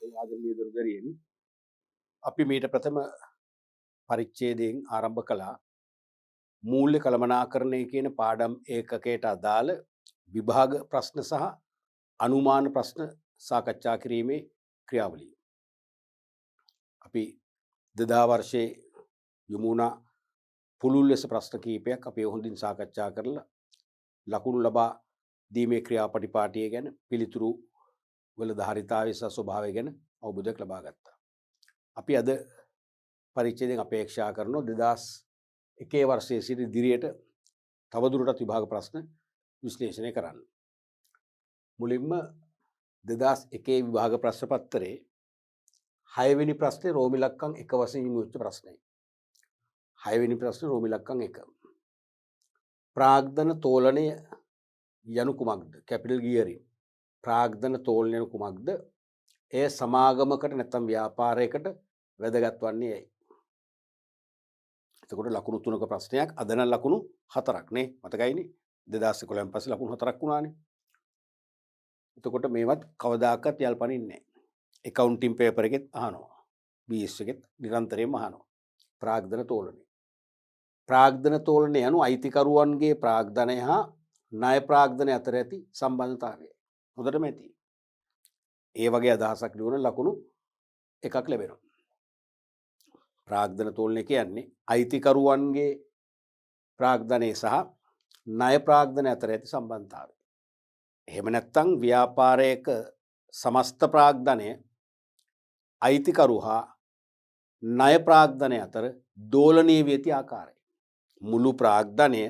ආදරණීය දරුදරියනි අපි මීට ප්‍රථම පරිච්ඡේදයෙන් ආරම්භ කළා මූල්‍ය කළමනාකරණය කියන පාඩම් ඒකකයට අදාළ විභාග ප්‍රශ්න සහ අනුමාන ප්‍රශ්න සාකච්ඡා කිරීමේ ක්‍රියාවලිය. අපි 2000 වර්ෂයේ යොමු වුණ පුළුල් ලෙස ප්‍රශ්න කිහිපයක් අපි හොඳින් සාකච්ඡා කරලා ලකුණු ලබා දීමේ ක්‍රියාපටිපාටිය ගැන පිළිතුරු වල ධාරිතාවය සහ ස්වභාවය ගැන අවබෝධයක් ලබා ගත්තා. අපි අද පරිච්ඡේදයෙන් අපේක්ෂා කරනවා 2001 වර්ෂයේ සිට ඉදිරියට තවදුරටත් විභාග ප්‍රශ්න විශ්ලේෂණය කරන්න. මුලින්ම 2001 විභාග ප්‍රශ්න පත්‍රයේ 6 වෙනි ප්‍රශ්නේ රෝම ඉලක්කම් 1 වශයෙන් හිමි වෙච්ච ප්‍රශ්නය. 6 වෙනි ප්‍රශ්නේ රෝම ඉලක්කම් 1. ප්‍රාග්ධන තෝලනය යනු කුමක්ද? කැපිටල් ගියරින්. ප්‍රාග්ධන තෝලනය යනු කුමක්ද? එය සමාගමකට නැත්නම් ව්‍යාපාරයකට වැදගත් වන්නේ ඇයි? එතකොට ලකුණු 3ක ප්‍රශ්නයක් අද නම් ලකුණු 4ක් නේ මතකයිනේ 2011න් පස්සේ ලකුණු 4ක් වුණානේ. එතකොට මේවත් කවදාකවත් යල්පනින්නේ නැහැ. ඇකවුන්ටින් පේපර් එකෙත් අහනවා. BS එකෙත් නිරන්තරයෙන්ම අහනවා. ප්‍රාග්ධන තෝලනය. ප්‍රාග්ධන තෝලනය යනු අයිතිකරුවන්ගේ ප්‍රාග්ධනය හා ණය ප්‍රාග්ධනය අතර ඇති සම්බන්ධතාවය. හොඳටම ඇති. ඒ වගේ අදහසක් ලියන ලකුණු එකක් ලැබෙනවා. ප්‍රාග්ධන තෝලනය කියන්නේ අයිතිකරුවන්ගේ ප්‍රාග්ධනය සහ ණය ප්‍රාග්ධනය අතර ඇති සම්බන්ධතාවය. එහෙම නැත්නම් ව්‍යාපාරයක සමස්ත ප්‍රාග්ධනය අයිතිකරු හා ණය ප්‍රාග්ධනය අතර දෝලනීය වී ඇති ආකාරය. මුළු ප්‍රාග්ධනය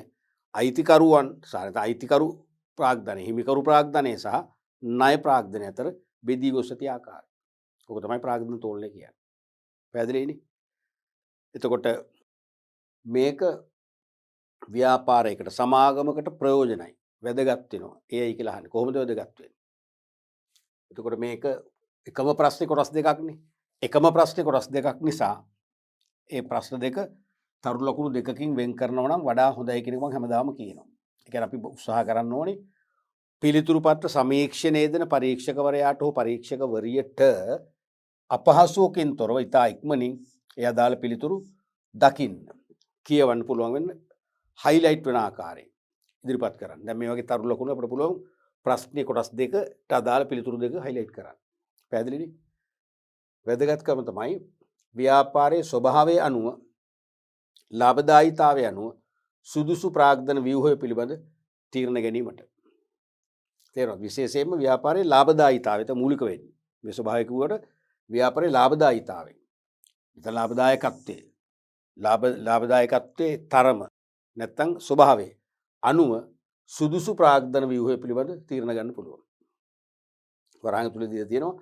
අයිතිකරුවන් සහ අයිතිකරු ප්‍රාග්ධනය හිමිකරු ප්‍රාග්ධනය සහ ණය ප්‍රාග්ධනය අතර බෙදී ගොස් ඇති ආකාරය. ඔක තමයි ප්‍රාග්ධන තෝලනය කියන්නේ. පැහැදිලිනේ? එතකොට මේක ව්‍යාපාරයකට සමාගමකට ප්‍රයෝජනයි වැදගත් වෙනවා. ඒයි කියලා අහන්නේ. කොහොමද වැදගත් වෙන්නේ? එතකොට මේක එකම ප්‍රශ්නේ කොටස් දෙකක්නේ. එකම ප්‍රශ්නේ කොටස් දෙකක් නිසා ඒ ප්‍රශ්න දෙක තරු ලකුණු දෙකකින් වෙන් කරනවා නම් වඩා හොඳයි කියන එක මම හැමදාම කියනවා. ඒ කියන්නේ අපි උත්සාහ කරන්න ඕනේ පිළිතුරු පත්‍ර සමීක්ෂණයේ දෙන පරීක්ෂකවරයාට හෝ පරීක්ෂකවරියට අපහසුවකින් තොරව ඉතා ඉක්මනින් ඒ අදාළ පිළිතුරු දකින්න කියවන්න පුළුවන් වෙන්න හයිලයිට් වෙන ආකාරයෙන් ඉදිරිපත් කරන්න. දැන් මේ වගේ තරු ලකුණු අපිට පුළුවන් ප්‍රශ්නේ කොටස් දෙකට අදාළ පිළිතුරු දෙක හයිලයිට් කරන්න. පැහැදිලිනේ? වැදගත්කම තමයි ව්‍යාපාරයේ ස්වභාවය අනුව ලාභදායීතාවය අනුව සුදුසු ප්‍රාග්ධන ව්‍යුහය පිළිබඳ තීරණ ගැනීමට. තේරෙනවද? විශේෂයෙන්ම ව්‍යාපාරයේ ලාභදායීතාවයට මූලික වෙන්නේ. මේ ස්වභාවය කිව්වට ව්‍යාපාරයේ ලාභදායීතාවය. ඉතින් ලාභදායකත්වයේ ලාභදායකත්වයේ තරම නැත්තම් ස්වභාවය අනුව සුදුසු ප්‍රාග්ධන ව්‍යුහය පිළිබඳ තීරණ ගන්න පුළුවන්. වරහන් තුල දීලා තියෙනවා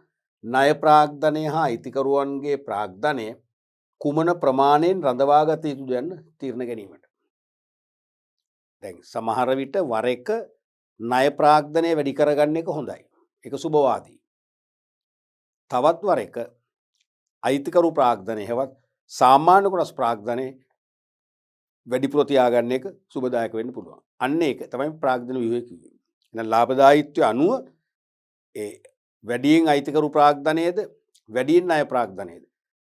ණය ප්‍රාග්ධනය හා අයිතිකරුවන්ගේ ප්‍රාග්ධනය කුමන ප්‍රමාණයෙන් රඳවාගත යුතුද යන්න තීරණ ගැනීමට. දැන් සමහර විට වර එක ණය ප්‍රාග්ධනය වැඩි කරගන්න එක හොඳයි. ඒක සුබවාදී. තවත් වර එක අයිතිකරු ප්‍රාග්ධනය හෙවත් සාමාන්‍ය කොටස් ප්‍රාග්ධනය වැඩිපුර තියාගන්න එක සුබදායක වෙන්න පුළුවන්. අන්න ඒක තමයි ප්‍රාග්ධන ව්‍යුහය කිව්වේ. එහෙනම් ලාභදායීත්වය අනුව ඒ වැඩියෙන් අයිතිකරු ප්‍රාග්ධනයේද වැඩියෙන් ණය ප්‍රාග්ධනයේද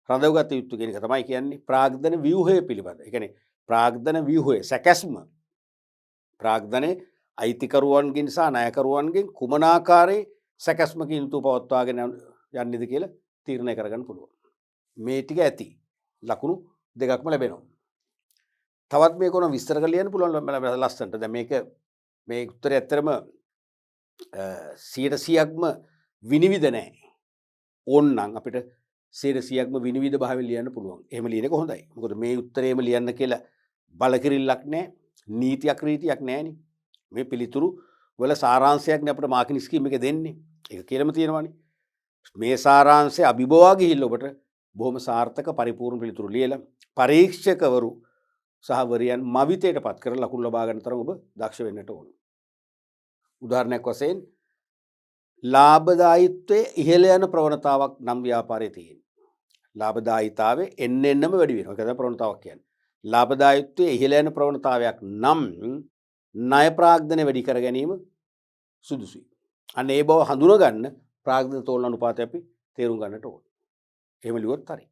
රඳවගත යුතු කියන එක තමයි කියන්නේ ප්‍රාග්ධන ව්‍යුහය පිළිබඳ. ඒ කියන්නේ ප්‍රාග්ධන ව්‍යුහය සැකැස්ම ප්‍රාග්ධනයේ අයිතිකරුවන්ගෙන් සහ ණයකරුවන්ගෙන් කුමන ආකාරයේ සැකැස්මකින් යුතුව පවත්වාගෙන යන්නේද කියලා තීරණය කරගන්න පුළුවන්. මේ ටික ඇති ලකුණු දෙකක්ම ලැබෙනවා. තවත් මේක උන විස්තර කරලා ලියන්න පුළුවන් ලස්සනට. දැන් මේක මේ උත්තරය ඇත්තටම 100%ක්ම විනිවිද නැහැ. ඕන්නම් අපිට 100%ක්ම විනිවිද භාවයෙන් ලියන්න පුළුවන්. එහෙම ලියන එක හොඳයි. මොකද මේ උත්තරේම ලියන්න කියලා බලකිරිල්ලක් නැහැ. නීතියක් රීතියක් නැහැනේ. මේ පිළිතුරු වල සාරාංශයක් නේ අපිට මාකින් ස්කීම් එකේ දෙන්නේ. ඒක කියලාම තියෙනවානේ. මේ සාරාංශය අභිබවා ගිහිල්ලා ඔබට බොහොම සාර්ථක පරිපූර්ණ පිළිතුරු ලියලා පරීක්ෂකවරු සහ වරියන් මවිතයට පත් කර ලකුණු ලබා ගන්න තරම් ඔබ දක්ෂ වෙන්නට ඕන. උදාහරණයක් වශයෙන් ලාභදායීත්වයේ ඉහළ යන ප්‍රවණතාවක් නම් ව්‍යාපාරයේ තියෙනවා. ලාභදායීතාවය එන්නෙන්නම වැඩි වෙනවා. ඒක තමයි ප්‍රවණතාවක් කියන්නේ. ලාභදායීත්වයේ ඉහළ යන ප්‍රවණතාවයක් නම් ණය ප්‍රාග්ධනය වැඩි කර ගැනීම සුදුසුයි. අන්න ඒ බව හඳුනගන්න ප්‍රාග්ධන තෝලන අනුපාතය අපි තේරුම් ගන්නට ඕන. එහෙම ලියුවොත් හරි.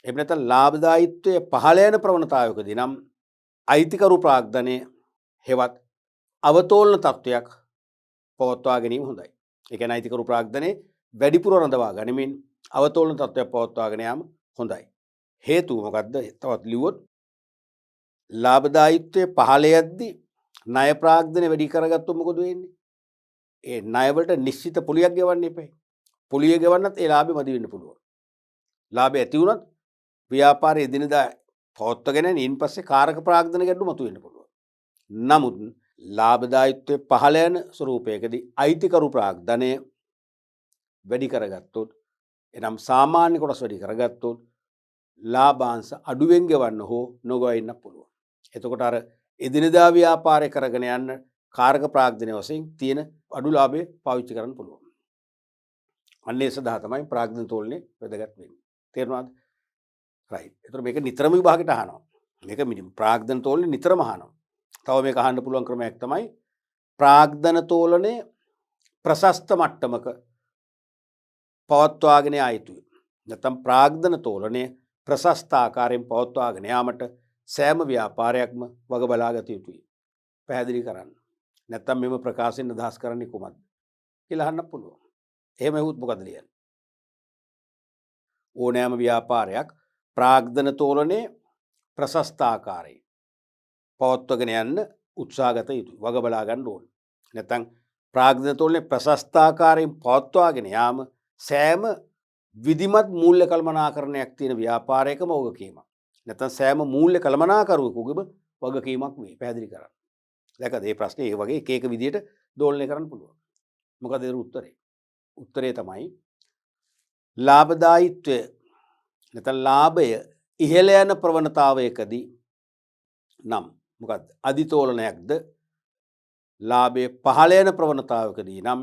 එහෙම නැත්නම් ලාභදායීත්වයේ පහළ යන ප්‍රවණතාවයකදී නම් අයිතිකරු ප්‍රාග්ධනය හෙවත් අවතෝලන තත්ත්වයක් පවත්වා ගැනීම හොඳයි. ඒ කියන්නේ අයිතිකරු ප්‍රාග්ධනයේ වැඩිපුර රඳවා ගනිමින් අවතෝලන තත්ත්වයක් පවත්වාගෙන යාම හොඳයි. හේතුව මොකද්ද? තවත් ලියුවොත් ලාභදායීත්වයේ පහළ යද්දී ණය ප්‍රාග්ධනය වැඩි කරගත්තොත් මොකද වෙන්නේ? ඒ ණය වලට නිශ්චිත පොලියක් ගෙවන්න එපා. පොලිය ගෙවන්නත් ඒ ලාභෙ මදි වෙන්න පුළුවන්. ලාභය ඇති වුණත් ව්‍යාපාරයේ එදිනදා පවත්වාගෙන යන පස්සේ කාරක ප්‍රාග්ධන ගැටලු මතුවෙන්න පුළුවන්. නමුත් ලාභදායීත්වයේ පහළ යන ස්වරූපයකදී අයිතිකරු ප්‍රාග්ධනය වැඩි කරගත්තොත් එනම් සාමාන්‍ය කොටස් වැඩි කරගත්තොත් ලාභාංශ අඩුවෙන් ගෙවන්න හෝ නොගෙවා ඉන්න පුළුවන්. එතකොට අර එදිනදා ව්‍යාපාරය කරගෙන යන්න කාරක ප්‍රාග්ධනය වශයෙන් තියෙන අඩු ලාභය පාවිච්චි කරන්න පුළුවන්. අන්න ඒ සඳහා තමයි ප්‍රාග්ධන තෝලනය වැදගත් වෙන්නේ. තේරුණාද? රයිට්. එතකොට මේක නිතරම විභාගයට අහනවා. මේක ප්‍රාග්ධන තෝලනය නිතරම අහනවා. තව මේක අහන්න පුළුවන් ක්‍රමයක් තමයි ප්‍රාග්ධන තෝලනය ප්‍රශස්ත මට්ටමක පවත්වාගෙන යා යුතුයි. නැත්නම් ප්‍රාග්ධන තෝලනය ප්‍රශස්ත ආකාරයෙන් පවත්වාගෙන යාමට සෑම ව්‍යාපාරයක්ම වග බලා ගත යුතුයි. පැහැදිලි කරන්න. නැත්නම් මෙම ප්‍රකාශයෙන් අදහස් කරන්නේ කොහොමද කියලා අහන්න පුළුවන්. එහෙම ඇහුවොත් මොකද ලියන්නේ? ඕනෑම ව්‍යාපාරයක් ප්‍රාග්ධන තෝලනයේ ප්‍රශස්ත ආකාරයෙන් පවත්වාගෙන යන්න උත්සාහ ගත යුතුයි. වග බලා ගන්න ඕනේ. නැත්නම් ප්‍රාග්ධන තෝලනයේ ප්‍රශස්ත ආකාරයෙන් පවත්වාගෙන යාම සෑම විධිමත් මූල්‍ය කළමනාකරණයක් තියෙන ව්‍යාපාරයකම වගකීමක්. නැත්නම් සෑම මූල්‍ය කළමනාකරුවෙකුගේම වගකීමක් වේ. පැහැදිලි කරන්න. දැකද මේ ප්‍රශ්නේ ඒ වගේ එක එක විදියට දෝලනය කරන්න පුළුවන්. මොකද ඒ උත්තරේ? උත්තරේ තමයි ලාභදායීත්වය නැත්නම් ලාභය ඉහළ යන ප්‍රවණතාවයකදී නම් මොකද්ද? අධිතෝලනයක්ද ලාභයේ පහළ යන ප්‍රවණතාවකදී නම්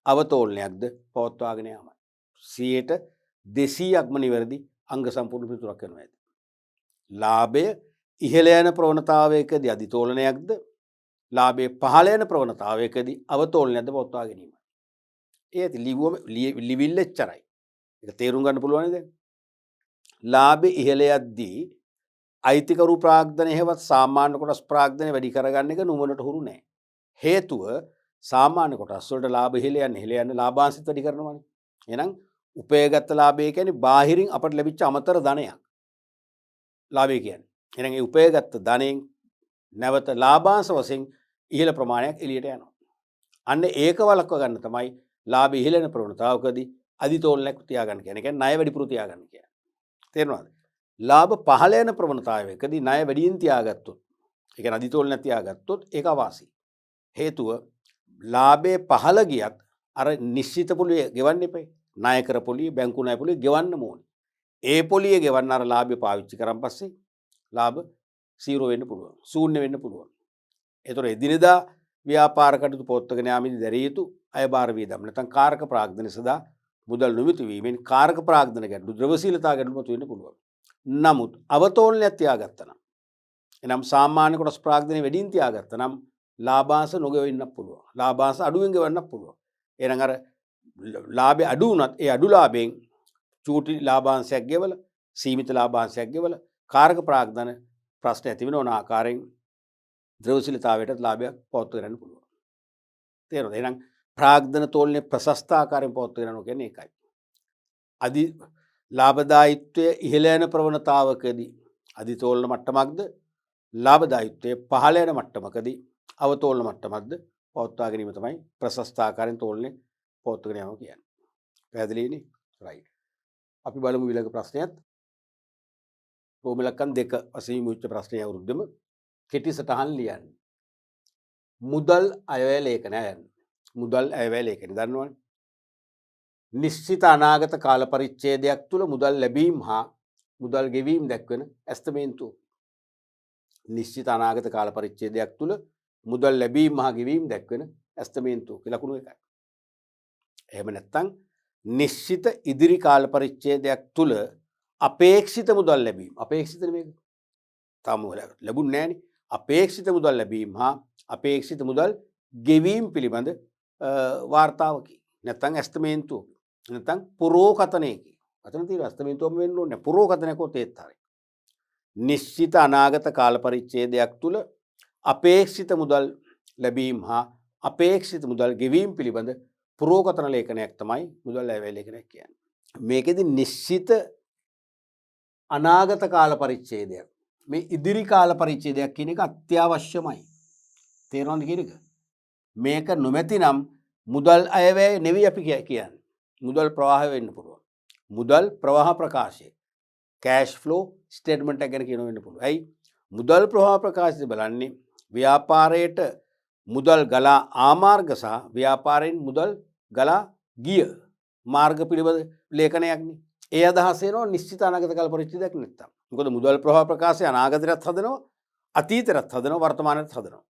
අවතෝලනයක්ද පවත්වාගෙන යාමයි. 200%ක්ම නිවැරදි අංග සම්පූර්ණ පිළිතුරක් වෙනවා ඇති. ලාභය ඉහළ යන ප්‍රවණතාවයකදී අධිතෝලනයක්ද ලාභයේ පහළ යන ප්‍රවණතාවයකදී අවතෝලනයක්ද පවත්වා ගැනීමයි. ඒ ඇති ලිවිල්ල එච්චරයි. ඒක තේරුම් ගන්න පුළුවන් නේද? ලාභය ඉහළ යද්දී අයිතිකරු ප්‍රාග්ධනය හෙවත් සාමාන්‍ය කොටස් ප්‍රාග්ධනය වැඩි කරගන්න එක නුවණට හුරු නැහැ. හේතුව සාමාන්‍ය කොටස් වලට ලාභ ඉහළ යන ලාභාංශිත වැඩි කරනවානේ. එහෙනම් උපයගත් ලාභය කියන්නේ බාහිරින් අපට ලැබිච්ච අමතර ධනයක්. ලාභය කියන්නේ. එහෙනම් ඒ උපයගත් ධනෙන් නැවත ලාභාංශ වශයෙන් ඉහළ ප්‍රමාණයක් එළියට යනවා. අන්න ඒක වළක්ව ගන්න තමයි ලාභය ඉහළ යන ප්‍රවණතාවකදී අධිතෝලනයක් තියාගන්න කියන්නේ. ඒ කියන්නේ ණය වැඩිපුර තියාගන්න කියන්නේ. තේරෙනවද? ලාභ පහළ යන ප්‍රවණතාවයකදී ණය වැඩියෙන් තියාගත්තොත්, ඒ කියන්නේ අධිතෝලනයක් තියාගත්තොත් ඒක අවාසි. හේතුව ලාභයේ පහළ ගියත් අර නිශ්චිත පොලිය ගෙවන්න එපේ. ණය කර පොලිය, බැංකු ණය පොලිය ගෙවන්න ඕනේ. ඒ පොලිය ගෙවන්න අර ලාභය පාවිච්චි කරන් පස්සේ ලාභ 0 වෙන්න පුළුවන්. ශූන්‍ය වෙන්න පුළුවන්. ඒතර එදිනෙදා ව්‍යාපාර කටයුතු පවත්වාගෙන යාමේදී දැරිය යුතු අයබාර වියදම් නැත්නම් කාරක ප්‍රාග්ධන සදා මුදල් නොමිතු වීමෙන් කාරක ප්‍රාග්ධන ගැටලු ද්‍රවශීලතා ගැටලු මත වෙන්න පුළුවන්. නමුත් අවතෝලනයක් තියාගත්තා නම් එනම් සාමාන්‍ය කොටස් ප්‍රාග්ධනය වැඩියෙන් තියාගත්තා නම් ලාභාංශ නොගෙවෙන්නත් පුළුවන්. ලාභාංශ අඩුවෙන් ගෙවන්නත් පුළුවන්. එහෙනම් අර ලාභය අඩු වුණත් ඒ අඩු ලාභයෙන් චූටි ලාභාංශයක් ගෙවලා සීමිත ලාභාංශයක් ගෙවලා කාරක ප්‍රාග්ධන ප්‍රශ්න ඇති වෙන ආකාරයෙන් ද්‍රවශීලතාවයට ලාභයක් පවත්වා ගන්න පුළුවන්. තේරෙනවද? එහෙනම් ප්‍රාග්ධන තෝලනයේ ප්‍රශස්ත ආකාරයෙන් පවත්වා ගන්නවා කියන්නේ ඒකයි. අදි ලාභදායීත්වයේ ඉහළ යන ප්‍රවණතාවකදී අධිතෝලන මට්ටමක්ද ලාභදායීත්වයේ පහළ යන මට්ටමකදී අවතෝලන මට්ටමක්ද පවත්වා ගැනීම තමයි ප්‍රශස්ත ආකාරයෙන් තෝලනයේ පවත්වාගෙන යනවා කියන්නේ. පැහැදිලිනේ? රයිට්. අපි බලමු ඊළඟ ප්‍රශ්නයත්. රෝම ඉලක්කම් 2 වශයෙන් මුච්ච ප්‍රශ්නය අවුරුද්දම කෙටි සටහන් ලියන්න. මුදල් අයවැය ලේඛනය යන්න. මුදල් අයවැය ලේඛනය දන්නවනේ. නිශ්චිත අනාගත කාල පරිච්ඡේදයක් තුළ මුදල් ලැබීම හා මුදල් ගෙවීම දැක්වෙන ඇස්තමේන්තුව. නිශ්චිත අනාගත කාල පරිච්ඡේදයක් තුළ මුදල් ලැබීම හා ගෙවීම දැක්වෙන ඇස්තමේන්තුව කියලා ලකුණු එකයි. එහෙම නැත්නම් නිශ්චිත ඉදිරි කාල පරිච්ඡේදයක් තුළ අපේක්ෂිත මුදල් ලැබීම. අපේක්ෂිත මේක. තාම ලැබුණ නැහැනේ. අපේක්ෂිත මුදල් ලැබීම හා අපේක්ෂිත මුදල් ගෙවීම පිළිබඳ වාර්තාවකි. නැත්නම් ඇස්තමේන්තුව. නැත්නම් පුරෝකතනයකි. අතන තියෙන අස්තමින්තුවම වෙන්න ඕනේ. පුරෝකතනයකොත් ඒත් හරියි. නිශ්චිත අනාගත කාල පරිච්ඡේදයක් තුල අපේක්ෂිත මුදල් ලැබීම හා අපේක්ෂිත මුදල් ගෙවීම පිළිබඳ පුරෝකතන ලේඛනයක් තමයි මුදල් අයවැය ලේඛනයක් කියන්නේ. මේකෙදි නිශ්චිත අනාගත කාල පරිච්ඡේදයක් මේ ඉදිරි කාල පරිච්ඡේදයක් කියන එක අත්‍යවශ්‍යමයි. තේරෙනවද කියන එක? මේක නොමැතිනම් මුදල් අයවැය නෙවෙයි අපි කියන්නේ. මුදල් ප්‍රවාහය වෙන්න පුළුවන්. මුදල් ප්‍රවාහ ප්‍රකාශය කෑෂ් ෆ්ලෝ ස්ටේට්මන්ට් එක ගැන කියනවා වෙන්න පුළුවන්. ඇයි? මුදල් ප්‍රවාහ ප්‍රකාශය බලන්නේ ව්‍යාපාරයට මුදල් ගලා ආමාර්ග සහ ව්‍යාපාරයෙන් මුදල් ගලා ගිය මාර්ග පිළිබඳ ලේඛනයක්නේ. ඒ අදහස එනවා නිශ්චිත අනාගත කාල පරිච්ඡේදයක් නැත්තම්. මොකද මුදල් ප්‍රවාහ ප්‍රකාශය අනාගතයටත් හදනවා, අතීතයටත් හදනවා, වර්තමානයටත් හදනවා.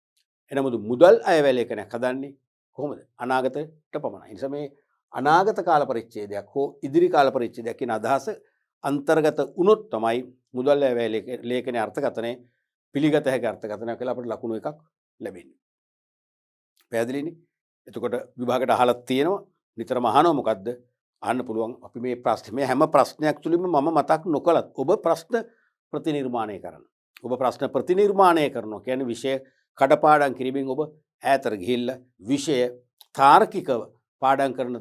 එනමුද මුදල් අයවැය ලේඛනයක් හදන්නේ කොහොමද? අනාගතයට පමණයි. ඒ නිසා මේ අනාගත කාල පරිච්ඡේදයක් හෝ ඉදිරි කාල පරිච්ඡේදයක් කියන අදහස අන්තර්ගත වුණොත් තමයි මුදල් අයවැය ලේඛනයේ අර්ථකථනය පිළිගත හැකි අර්ථකථනයක් කියලා අපිට ලකුණු එකක් ලැබෙන්නේ. පැහැදිලිනේ? එතකොට විභාගයට අහලා තියෙනවා නිතරම අහනවා මොකද්ද? අහන්න පුළුවන් අපි මේ ප්‍රශ්න මේ හැම ප්‍රශ්නයක් තුලින්ම මම මතක් නොකලත් ඔබ ප්‍රශ්න ප්‍රතිනිර්මාණය කරන්න. ඔබ ප්‍රශ්න ප්‍රතිනිර්මාණය කරනවා කියන්නේ විෂය කඩපාඩම් කිරීමෙන් ඔබ ඈතට ගිහිල්ලා විෂය තාර්කිකව පාඩම් කරන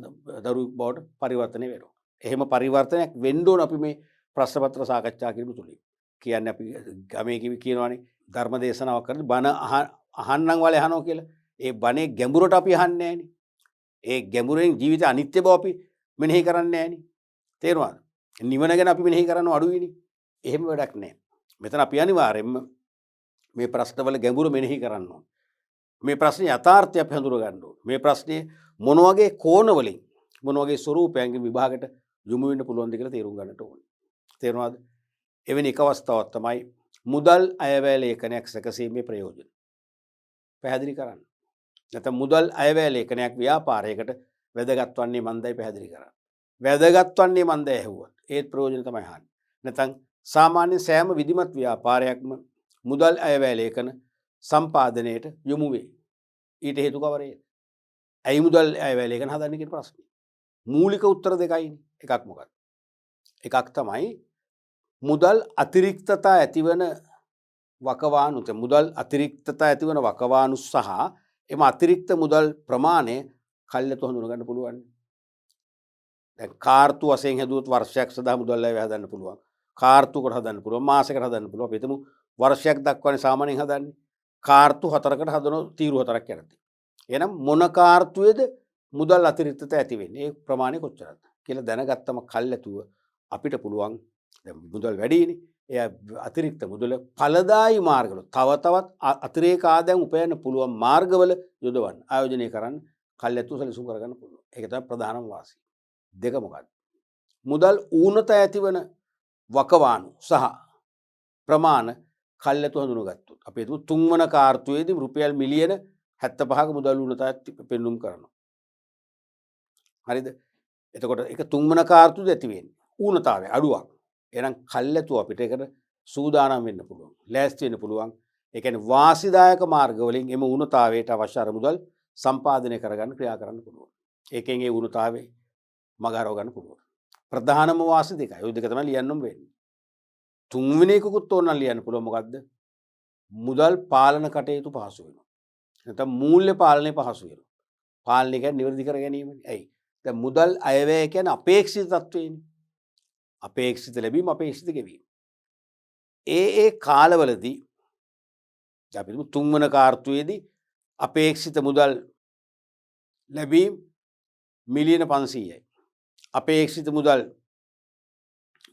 දරුවෙක් බවට පරිවර්තනය වෙනවා. එහෙම පරිවර්තනයක් වෙන්න ඕන අපි මේ ප්‍රශ්න පත්‍ර සාකච්ඡා කිරීම තුලින්. කියන්නේ අපි ගමේ කියනවානේ ධර්ම දේශනාවක් කරද්දී බණ අහන්නම් වල අහනවා කියලා. ඒ බණේ ගැඹුරට අපි අහන්නේ නැහනේ. ඒ ගැඹුරෙන් ජීවිත අනිත්‍ය බව අපි මෙනෙහි කරන්නේ නැහනේ. තේරුණාද? නිවන ගැන අපි මෙනෙහි කරනව අඩුයිනේ. එහෙම වැඩක් නැහැ. මෙතන අපි අනිවාර්යයෙන්ම මේ ප්‍රශ්නවල ගැඹුර මෙනෙහි කරන්න ඕන. මේ ප්‍රශ්නේ යථාර්ථය අපි හඳුනා ගන්න ඕන. මේ ප්‍රශ්නේ මොන වගේ කෝණ වලින් මොන වගේ ස්වරූපයන්ගෙන් විභාගයට යොමු වෙන්න පුළුවන්ද කියලා තේරුම් ගන්නට ඕනේ. තේරුණාද? එවැනි එක අවස්ථාවක් තමයි මුදල් අයවැය ලේඛනයක් සැකසීමේ ප්‍රයෝජන. පැහැදිලි කරන්න. නැත්නම් මුදල් අයවැය ලේඛනයක් ව්‍යාපාරයකට වැදගත් වන්නේ මන්දයි පැහැදිලි කරන්න. වැදගත් වන්නේ මන්දයි ඇහුවොත් ඒත් ප්‍රයෝජන තමයි අහන්නේ. නැත්නම් සාමාන්‍ය සෑම විධිමත් ව්‍යාපාරයක්ම මුදල් අයවැය ලේඛන සම්පාදනයට යොමු වේ. ඊට හේතු කවරේද? ඇයි මුදල් අයවැය ලේඛන හදන්නේ කියන ප්‍රශ්නේ. මූලික උත්තර දෙකයිනේ. එකක් මොකක්ද? එකක් තමයි මුදල් අතිරික්තතා ඇතිවන වකවානු මුදල් අතිරික්තතා ඇතිවන වකවානු සහ එම අතිරික්ත මුදල් ප්‍රමාණය කල්යතු හඳුනා ගන්න පුළුවන්. දැන් කාර්තු වශයෙන් හැදුවොත් වර්ෂයක් සඳහා මුදල් අයවැය හදන්න පුළුවන්. කාර්තුකට හදන්න පුළුවන්, මාසයකට හදන්න පුළුවන්. අපි හිතමු වර්ෂයක් දක්වානේ සාමාන්‍යයෙන් හදන්නේ. කාර්තු 4කට හදන තීරු 4ක් යනදී. එහෙනම් මොන කාර්තුවේද මුදල් අතිරික්තතා ඇති වෙන්නේ? ඒ ප්‍රමාණය කොච්චරද කියලා දැනගත්තම කල්යතුව අපිට පුළුවන් දැන් මුදල් වැඩිනේ. ඒ අතිරික්ත මුදල ඵලදායී මාර්ගවල තව තවත් අතිරේක ආදායම් උපයන්න පුළුවන් මාර්ගවල යොදවන්න ආයෝජනය කරන්න කල්යතු සැලසුම් කරගන්න පුළුවන්. ඒක තමයි ප්‍රධානම වාසිය. දෙක මොකක්ද? මුදල් ඌනත ඇතිවන වකවානු සහ ප්‍රමාණ කල්යතු හඳුනගත්තොත් අපි හිතමු තුන්වන කාර්තුවේදී රුපියල් මිලියන 75ක මුදල් ඌනතයක් පෙන්නුම් කරනවා. හරිද? එතකොට ඒක තුන්වන කාර්තුවේදී ඇති වෙන්නේ ඌනතාවය අඩුවක්. එහෙනම් කල්යතු අපිට ඒකට සූදානම් වෙන්න පුළුවන්. ලෑස්ති වෙන්න පුළුවන්. ඒ කියන්නේ වාසිදායක මාර්ග වලින් එම ඌනතාවයට අවශ්‍ය අර මුදල් සම්පාදනය කරගන්න ක්‍රියා කරන්න පුළුවන්. ඒකෙන් ඒ ඌනතාවේ මග හරව ගන්න පුළුවන්. ප්‍රධානම වාසි දෙකයි. ওই දෙක තමයි ලියන්නම වෙන්නේ. තුන්වෙනි එකකුත් ඕනනම් ලියන්න පුළුවන්. මොකද්ද? මුදල් පාලන කටයුතු පහසු වෙනවා. නැත්නම් මූල්‍ය පාලනය පහසු වෙනවා. පාලනය කියන්නේ නිවැරදි කර ගැනීමනේ. ඇයි? දැන් මුදල් අයවැය කියන්නේ අපේක්ෂිත තත්වයනේ. අපේක්ෂිත ලැබීම අපේක්ෂිත ගෙවීම. ඒ කාලවලදී අපි තුන්වන කාර්තුවේදී අපේක්ෂිත මුදල් ලැබීම මිලියන 500යි. අපේක්ෂිත මුදල්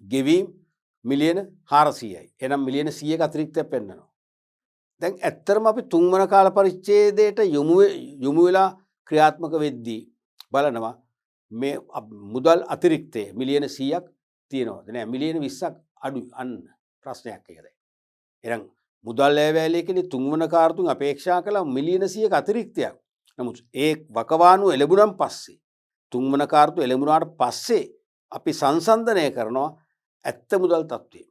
ගෙවීම මිලියන 400යි. එහෙනම් මිලියන 100ක අතිරික්තයක් පෙන්නනවා. දැන් ඇත්තටම අපි තුන්වන කාල පරිච්ඡේදයට යොමු වෙලා ක්‍රියාත්මක වෙද්දී බලනවා මේ මුදල් අතිරික්තය මිලියන 100ක් තියෙනවද නෑ මිලියන 20ක් අඩුයි. අන්න ප්‍රශ්නයක් ඒක දැන්. එහෙනම් මුදල් අයවැය ලේඛනයේ තුන්වන කාර්තුන් අපේක්ෂා කළා මිලියන 100ක අතිරික්තයක්. නමුත් ඒ වකවානුව එළඹුණන් පස්සේ තුන්වන කාර්තුව එළඹුණාට පස්සේ අපි සංසන්දනය කරනවා ඇත්ත මුදල් තත්ත්වය.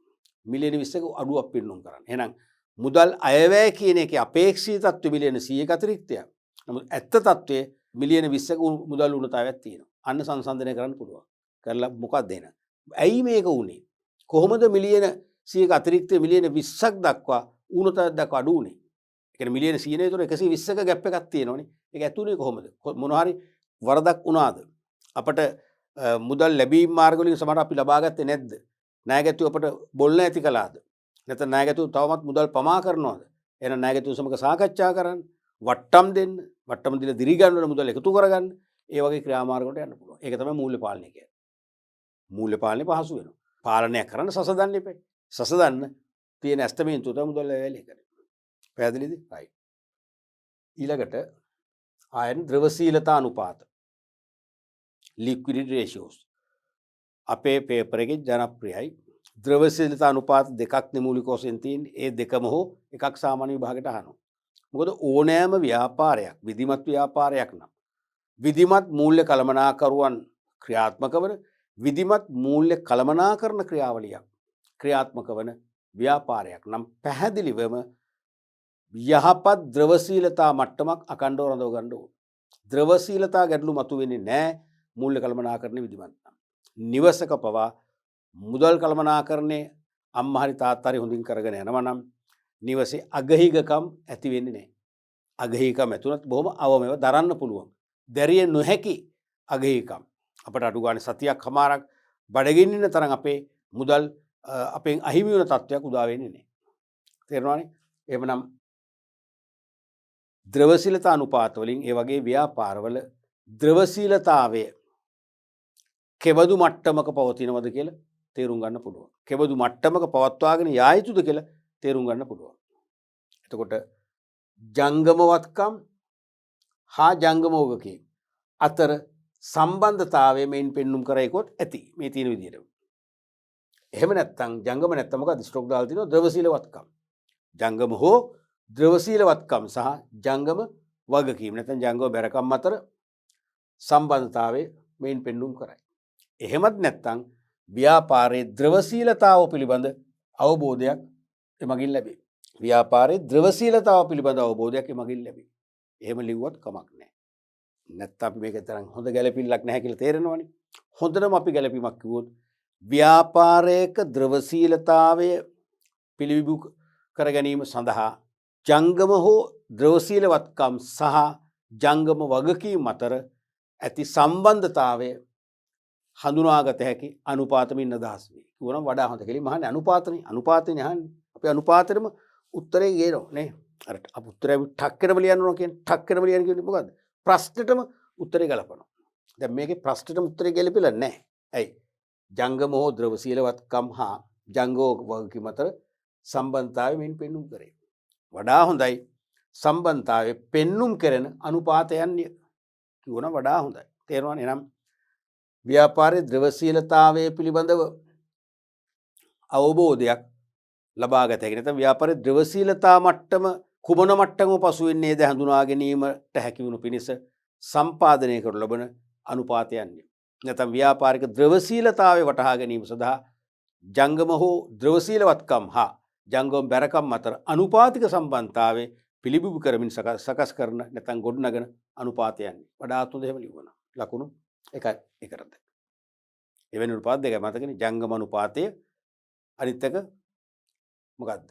මිලියන 20ක අඩුවක් පෙන්නුම් කරන්න. එහෙනම් මුදල් අයවැය කියන එකේ අපේක්ෂිත තත්ත්වය මිලියන 100ක අතිරික්තයක්. නමුත් ඇත්ත තත්ත්වය මිලියන 20ක මුදල් ඌනතාවයක් තියෙනවා. අන්න සංසන්දනය කරන්න පුළුවන්. කරලා මොකක්ද දෙන. ඇයි මේක වුණේ? කොහොමද මිලියන 100ක අතිරික්ත මිලියන 20ක් දක්වා ඌනතක් දක්වා අඩු වුණේ? ඒ කියන්නේ මිලියන 100 නේ 120ක ගැප් එකක් තියෙනවනේ. ඒක ඇතුලේ කොහොමද? මොන හරි වරදක් වුණාද? අපට මුදල් ලැබීම් මාර්ග වලින් සමහර අපි ලබා ගත්තේ නැද්ද? ණයගැතිව අපට බොල්ල ඇති කළාද? නැත්නම් ණයගැතිව තවමත් මුදල් පමා කරනවද? එහෙනම් ණයගැතිව සමග සාකච්ඡා කරන්න, වට්ටම් දෙන්න, වට්ටම් දීලා දිරි ගන්න වල මුදල් එකතු කරගන්න. ඒ වගේ ක්‍රියාමාර්ග වලට යන්න පුළුවන්. ඒක තමයි මූල්‍ය පාලනය කියන්නේ. මූල්‍ය පාලනය පහසු වෙනවා. පාලනය කරන්න සසදන්න එපා. සසදන්න තියෙන ඇස්තමේන්තුව තමයි මුදල් වැලේ කරන්නේ. පැහැදිලිද? right. ඊළඟට ආයන ද්‍රවශීලතා අනුපාත. liquidity ratios. අපේ පේපර් එකේ ජනප්‍රියයි. ද්‍රවශීලතා අනුපාත දෙකක් නෙමූලික වශයෙන් තියෙන්නේ. ඒ දෙකම හෝ එකක් සාමාන්‍ය විභාගයට අහනවා. මොකද ඕනෑම ව්‍යාපාරයක් විධිමත් ව්‍යාපාරයක් නම් විධිමත් මූල්‍ය කළමනාකරුවන් ක්‍රියාත්මක වන විධිමත් මූල්‍ය කළමනාකරන ක්‍රියාවලියක් ක්‍රියාත්මක වන ව්‍යාපාරයක් නම් පැහැදිලිවම යහපත් ද්‍රවශීලතා මට්ටමක් අකණ්ඩව රඳව ගන්න ඕන. ද්‍රවශීලතා ගැටලු මතුවෙන්නේ නැහැ මූල්‍ය කළමනාකරණය විධිමත් නම්. නිවසක පවා මුදල් කළමනාකරණය අම්මා හරි තාත්තා හරි හොඳින් කරගෙන යනවා නම් නිවසේ අගහිගකම් ඇති වෙන්නේ නැහැ. අගහිගකම් ඇතුණත් බොහොම අවමව දරන්න පුළුවන්. දැරිය නොහැකි අගහිගකම් අපට අඩු ගානේ සතියක් හමාරක් බඩගින්නින තරම් අපේ මුදල් අපෙන් අහිමි වෙන තත්ත්වයක් උදා වෙන්නේ නැහැ. තේරෙනවනේ? එහෙමනම් ද්‍රවශීලතා අනුපාත වලින් ඒ වගේ ව්‍යාපාරවල ද්‍රවශීලතාවය කෙබඳු මට්ටමක පවතිනවද කියලා තේරුම් ගන්න පුළුවන්. කෙබඳු මට්ටමක පවත්වාගෙන යා යුතුද කියලා තේරුම් ගන්න පුළුවන්. එතකොට ජංගමවත්කම් හා ජංගමෝගකී අතර සම්බන්ධතාවය මෙයින් පෙන්눔 කරයිකොත් ඇති මේ තියෙන විදිහට. එහෙම නැත්නම් ජංගම නැත්නම් මොකද ස්ට්‍රෝක් දාලා තිනවා ද්‍රවශීලවත්කම්. ජංගම හෝ ද්‍රවශීලවත්කම් සහ ජංගම වගකීම් නැත්නම් ජංගම බැරකම් අතර සම්බන්ධතාවය මෙයින් පෙන්눔 කරයි. එහෙමත් නැත්නම් ව්‍යාපාරයේ ද්‍රවශීලතාව පිළිබඳ අවබෝධයක් එමගින් ලැබේ. ව්‍යාපාරයේ ද්‍රවශීලතාව පිළිබඳ අවබෝධයක් එමගින් ලැබේ. එහෙම ලිව්වත් කමක් නැහැ. නැත්නම් අපි මේක තරම් හොඳ ගැළපිල්ලක් නැහැ කියලා තේරෙනවනේ. හොඳටම අපි ගැළපීමක් කිව්වොත් ව්‍යාපාරයක ද්‍රවශීලතාවය පිළිබිඹු කර ගැනීම සඳහා ජංගම හෝ ද්‍රවශීලවත්කම් සහ ජංගම වගකීම් අතර ඇති සම්බන්ධතාවය හඳුනාගත හැකි අනුපාතමින් අදහස් වේ. කිව්වනම් වඩා හොඳ කියලා මහන්නේ අනුපාතනේ. අනුපාතනේ අහන්නේ. අපි අනුපාතෙම උත්තරේ ගේනවා නේ. අර අප උත්තරේ ටක් කරම ලියනවා කියන්නේ ටක් කරම ලියන කියන්නේ මොකද්ද? ප්‍රශ්නෙටම උත්තරේ ගලපනවා. දැන් මේකේ ප්‍රශ්නෙටම උත්තරේ ගැලපෙලා නැහැ. ඇයි? ජංගම හෝ ද්‍රවශීලවත්කම් හා ජංගෝ වගකීම් අතර සම්බන්ධතාවය මෙන් පෙන්눔 කරේ. වඩා හොඳයි සම්බන්ධතාවය පෙන්눔 කරන අනුපාතයන් කිව්වනම් වඩා හොඳයි. තේරෙනවනේ? එනම් ව්‍යාපාරයේ ද්‍රවශීලතාවය පිළිබඳව අවබෝධයක් ලබා ගත හැකි. නැත්නම් ව්‍යාපාරයේ ද්‍රවශීලතා මට්ටම කුමන මට්ටමක පසු වෙන්නේද හඳුනා ගැනීමට හැකි වුණු පිණිස සම්පාදනය කර ලබන අනුපාතයන්. නැත්නම් ව්‍යාපාරික ද්‍රවශීලතාවය වටහා ගැනීම සඳහා ජංගම හෝ ද්‍රවශීලවත්කම් හා ජංගම බැරකම් අතර අනුපාතික සම්බන්ධතාවය පිළිබිඹු කරමින් සකස් කරන නැත්නම් ගොඩනගන අනුපාතයන්. වඩාත් හොඳ එහෙම ලියවනවා. ලකුණු 1කට. එවැනි අනුපාත දෙකක් මතකනේ. ජංගම අනුපාතය අනිත් එක මොකද්ද?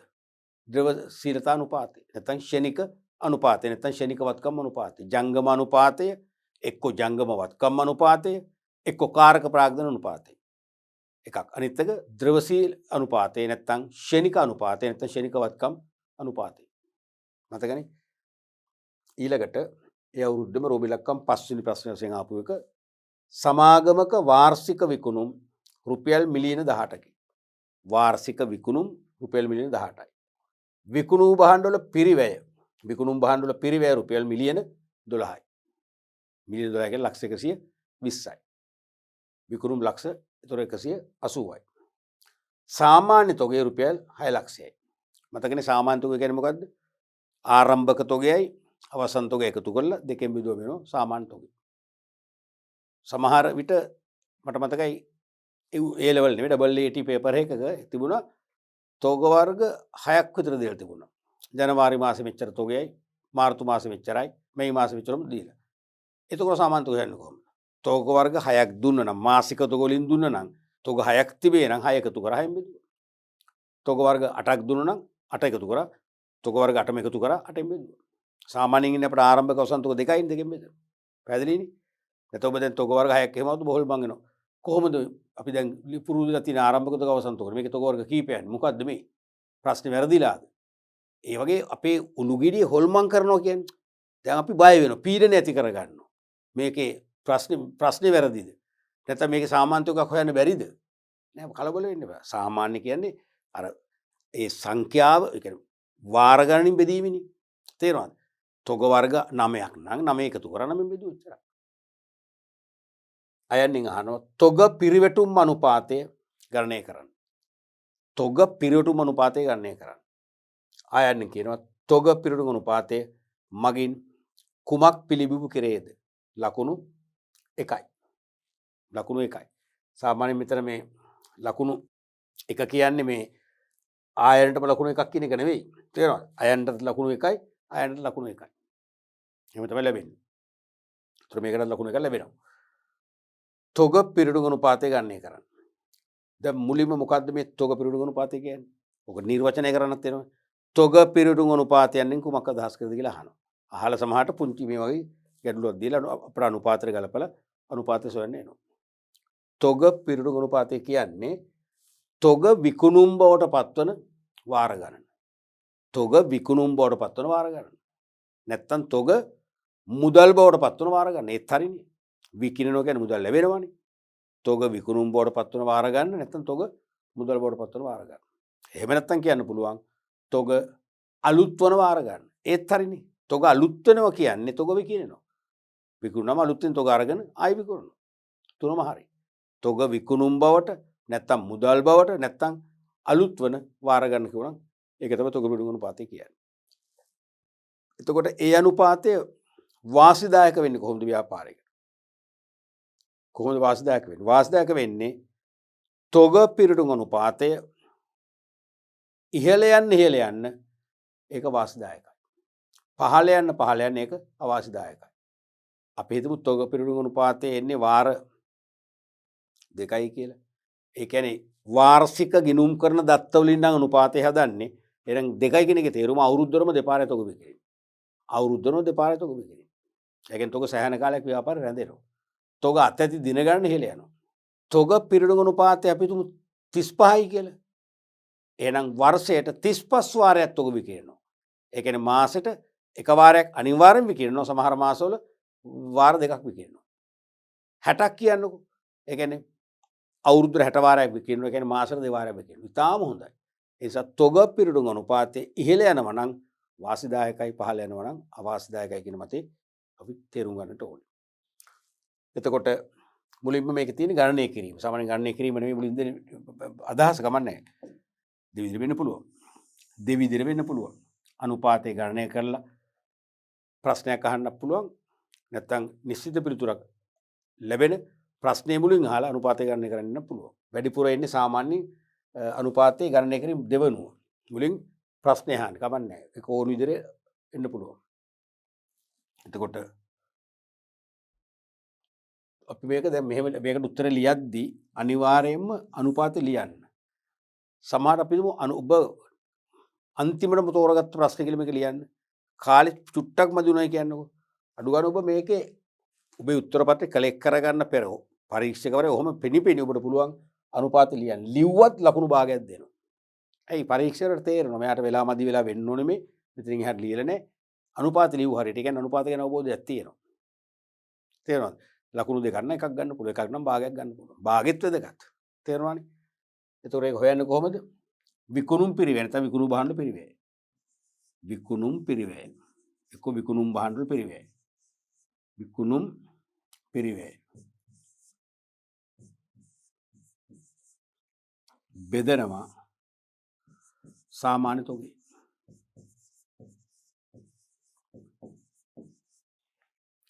ද්‍රවශීලතා අනුපාතය. නැත්නම් ෂණික අනුපාතය. නැත්නම් ෂණිකවත්කම් අනුපාතය. ජංගම අනුපාතය එක්ක ජංගමවත්කම් අනුපාතය එක්ක කාරක ප්‍රාග්ධන අනුපාතය. එකක්. අනිත් එක ද්‍රවශීල අනුපාතය නැත්නම් ෂණික අනුපාතය නැත්නම් ෂණිකවත්කම් අනුපාතය. මතකනේ? ඊළඟට ඒ අවුරුද්දම රෝබිලක්කම් 5 වෙනි ප්‍රශ්නය වශයෙන් ආපු එක සමාගමක වාර්ෂික විකුණුම් රුපියල් මිලියන 18කි. වාර්ෂික විකුණුම් රුපියල් මිලියන 18යි. විකුණු භාණ්ඩවල පිරිවැය රුපියල් මිලියන 12යි. මිලියන 12 කියන්නේ ලක්ෂ 120යි. විකුණුම් ලක්ෂ 180යි. සාමාන්‍ය තොගය රුපියල් 6 ලක්ෂයයි. මතකනේ සාමාන්‍ය තොගය කියන්නේ මොකද්ද? ආරම්භක තොගයයි අවසන් තොගය එකතු කරලා දෙකෙන් බෙදුවම වෙනවා සාමාන්‍ය තොගය. සමහර විට මට මතකයි ඒ ලෙවල් නෙවෙයි ඩබල් AT පේපර් එකක තිබුණා තොග වර්ග 6ක් විතර දෙලා තිබුණා. ජනවාරි මාසෙ මෙච්චර තොගයයි, මාර්තු මාසෙ මෙච්චරයි, මේ මාසෙ මෙච්චරම දීලා. එතකොට සාමාන්‍ය තොගය යන්නේ කොහොමද? තෝග වර්ග 6ක් දුන්න නම් මාසික තෝග වලින් දුන්න නම් තෝග 6ක් තිබේ නම් 6 එකතු කරා 6න් බෙදුවා. තෝග වර්ග 8ක් දුන්න නම් 8 එකතු කරා තෝග වර්ග 8ම එකතු කරා 8න් බෙදුවා. සාමාන්‍යයෙන් ඉන්නේ අපේ ආරම්භක අවසන් තෝග දෙකයින් දෙකෙන් බෙදෙනවා. පැහැදිලිනේ? එතකොට ඔබ දැන් තෝග වර්ග 6ක් එහෙම આવුත් බොහොල් බං වෙනවා. කොහොමද අපි දැන් පුරුදුලා තියෙන ආරම්භක තෝග අවසන් තෝග මේකේ තෝග වර්ග කීපයක්ද? මොකද්ද මේ? ප්‍රශ්නේ වැරදිලාද? ඒ වගේ අපේ උණුගිරිය හොල්මන් කරනවා කියන්නේ දැන් අපි බය වෙනවා. පීඩනය ඇති කරගන්නවා. මේකේ ප්‍රශ්නේ වැරදිද? නැත්නම් මේකේ සාමාන්‍ය තෝගක් හොයන්න බැරිද? නෑ කලබල වෙන්න බෑ. සාමාන්‍ය කියන්නේ අර ඒ සංඛ්‍යාව ඒ කියන්නේ වාර ගණනින් බෙදීමනේ. තේරෙනවද? තෝග වර්ග 9ක් නම් 9 එකතු කරා 9න් බෙදුවා ඉච්චරයි. අයන්නින් අහනවා තොග පිරිවැටුම් අනුපාතය ගණනය කරන්න. තොග පිරිවැටුම් අනුපාතය ගණනය කරන්න. අයන්නින් කියනවා තොග පිරිවැටුම් අනුපාතය මගින් කුමක් පිළිබිඹු කෙරේද? ලකුණු 1යි. ලකුණු 1යි. සාමාන්‍යයෙන් මෙතන මේ ලකුණු 1 කියන්නේ මේ ආයනටම ලකුණු 1ක් කියන එක නෙවෙයි. තේරෙනවද? අයන්ට ලකුණු 1යි, අයන්ට ලකුණු 1යි. එහෙම තමයි ලැබෙන්නේ. ඒතර මේකට ලකුණු 1ක් ලැබෙනවා. තොග පිරිවැටුම් අනුපාතය ගණනය කරන්න. දැන් මුලින්ම මොකද්ද මේ තොග පිරිවැටුම් අනුපාතය කියන්නේ? ඔක නිර්වචනය කරන්නත් වෙනවා. තොග පිරිවැටුම් අනුපාතයෙන් කුමක් අදහස් කරද කියලා අහනවා. අහලා සමහරට පුංචි මේ වගේ ගැටලුවක් දීලා අපර අනුපාතය ගලපලා අනුපාතය සොයන්න එනවා. තොග පිරිවැටුම් අනුපාතය කියන්නේ තොග විකුණුම් බවට පත්වන වාර ගණන. තොග විකුණුම් බවට පත්වන වාර ගණන. නැත්තම් තොග මුදල් බවට පත්වන වාර ගණන. ඒත් හරිනේ. විකිණනවා කියන්නේ මුදල් ලැබෙනවනේ. තොග විකුණුම් බවට පත්වන වාර ගන්න නැත්නම් තොග මුදල් බවට පත්වන වාර ගන්න. එහෙම නැත්නම් කියන්න පුළුවන් තොග අලුත් වන වාර ගන්න. ඒත් හරිනේ. තොග අලුත් වෙනවා කියන්නේ තොග විකිණනවා. විකුණනම අලුත් වෙන තොග අරගෙන ආයි විකුණනවා. තුනම හරි. තොග විකුණුම් බවට නැත්නම් මුදල් බවට නැත්නම් අලුත් වන වාර ගන්න කියනවා. ඒක තමයි තොග පිළිගුණ අනුපාතය කියන්නේ. එතකොට ඒ අනුපාතය වාසිදායක වෙන්නේ කොහොමද ව්‍යාපාරයකට? කොහොමද වාසිදායක වෙන්නේ? වාසිදායක වෙන්නේ තොග පිරිවැටුම් අනුපාතය ඉහළ යන්න ඒක වාසිදායකයි. පහළ යන්න ඒක අවාසිදායකයි. අපි හිතමු තොග පිරිවැටුම් අනුපාතය එන්නේ වාර 2යි කියලා. ඒ කියන්නේ වාර්ෂික ගිණුම් කරන දත්ත වලින් නම් අනුපාතය හදන්නේ. එහෙනම් 2යි කියන එකේ තේරුම අවුරුද්දරම දෙපාරයි තොග විකිරෙන්නේ. අවුරුද්දරම දෙපාරයි තොග විකිරෙන්නේ. ඒ කියන්නේ තොග සෑහෙන කාලයක් ව්‍යාපාරේ රැඳෙනවා. තොග අත්‍යති දින ගණන ඉහළ යනවා. තොග පිරිවැටුම් අනුපාතය අපි තුමු 35යි කියලා. එහෙනම් වර්ෂයට 35 වාරයක් තොග විකිරෙනවා. ඒ කියන්නේ මාසෙට එක වාරයක් අනිවාර්යෙන් විකිරෙනවා. සමහර මාසවල වාර දෙකක් විකිරෙනවා. 60ක් කියන්නකෝ. ඒ කියන්නේ අවුරුද්දට 60 වාරයක් විකිරෙනවා. ඒ කියන්නේ මාසෙට 2 වාරයක් විකිරෙනවා. ඉතාලම හොඳයි. ඒ නිසා තොග පිරිවැටුම් අනුපාතය ඉහළ යනවා නම් වාසිදායකයි, පහළ යනවා නම් අවාසිදායකයි කියන මතේ අපි තේරුම් ගන්නට ඕනේ. එතකොට මුලින්ම මේක තියෙන ගණනය කිරීම. සාමාන්‍ය ගණනය කිරීම නෙවෙයි මුලින්ද අදහස ගමන්නේ. දෙවිදිහට වෙන්න පුළුවන්. දෙවිදිහට වෙන්න පුළුවන්. අනුපාතය ගණනය කරලා ප්‍රශ්නයක් අහන්න පුළුවන්. නැත්නම් නිශ්චිත පිළිතුරක් ලැබෙන ප්‍රශ්නේ මුලින් අහලා අනුපාතය ගණනය කරන්න පුළුවන්. වැඩිපුර එන්නේ සාමාන්‍ය අනුපාතය ගණනය කිරීම දෙවනුව. මුලින් ප්‍රශ්නේ අහන්න කමන්නේ. ඒක ඕන විදිහට එන්න පුළුවන්. එතකොට අපි මේක දැන් මෙහෙම මේකට උත්තර ලියද්දී අනිවාර්යයෙන්ම අනුපාතය ලියන්න. සමහර අපි ඔබ අන්තිමටම තෝරගත්ත ප්‍රශ්න කියලා මේක ලියන්න. කාලෙ චුට්ටක් මදි උනායි කියන්නකෝ. අඩු ගන්න ඔබ මේකේ ඔබේ උත්තර පත්‍රය කලෙක්ට් කරගන්න පෙර පරීක්ෂකවරයා ඔහොම පෙනිපෙනි ඔබට පුළුවන් අනුපාතය ලියන්න. ලිව්වත් ලකුණු භාගයක් දෙනවා. ඇයි පරීක්ෂකවරට තේරෙනවා මෙයාට වෙලා මදි වෙලා වෙන්න ඕනේ මේ. මෙතනින් එහාට ලියලා නැහැ. අනුපාත ලියු හරියට. ඒ කියන්නේ අනුපාත ගැන අවබෝධයක් තියෙනවා. තේරෙනවද? ලකුණු දෙකක් නම් එකක් ගන්න පුළුවන්. එකක් නම් භාගයක් ගන්න පුළුවන්. භාගෙත් වැදගත්. තේරෙනවනේ? ඒතොර ඒක හොයන්නේ කොහොමද? විකුණුම් පිරිවැය නැත්නම් විකුණු භාණ්ඩ පිරිවැය. විකුණුම් පිරිවැය. එක්ක විකුණුම් භාණ්ඩ පිරිවැය. විකුණුම් පිරිවැය. බෙදනවා සාමාන්‍ය තොගේ.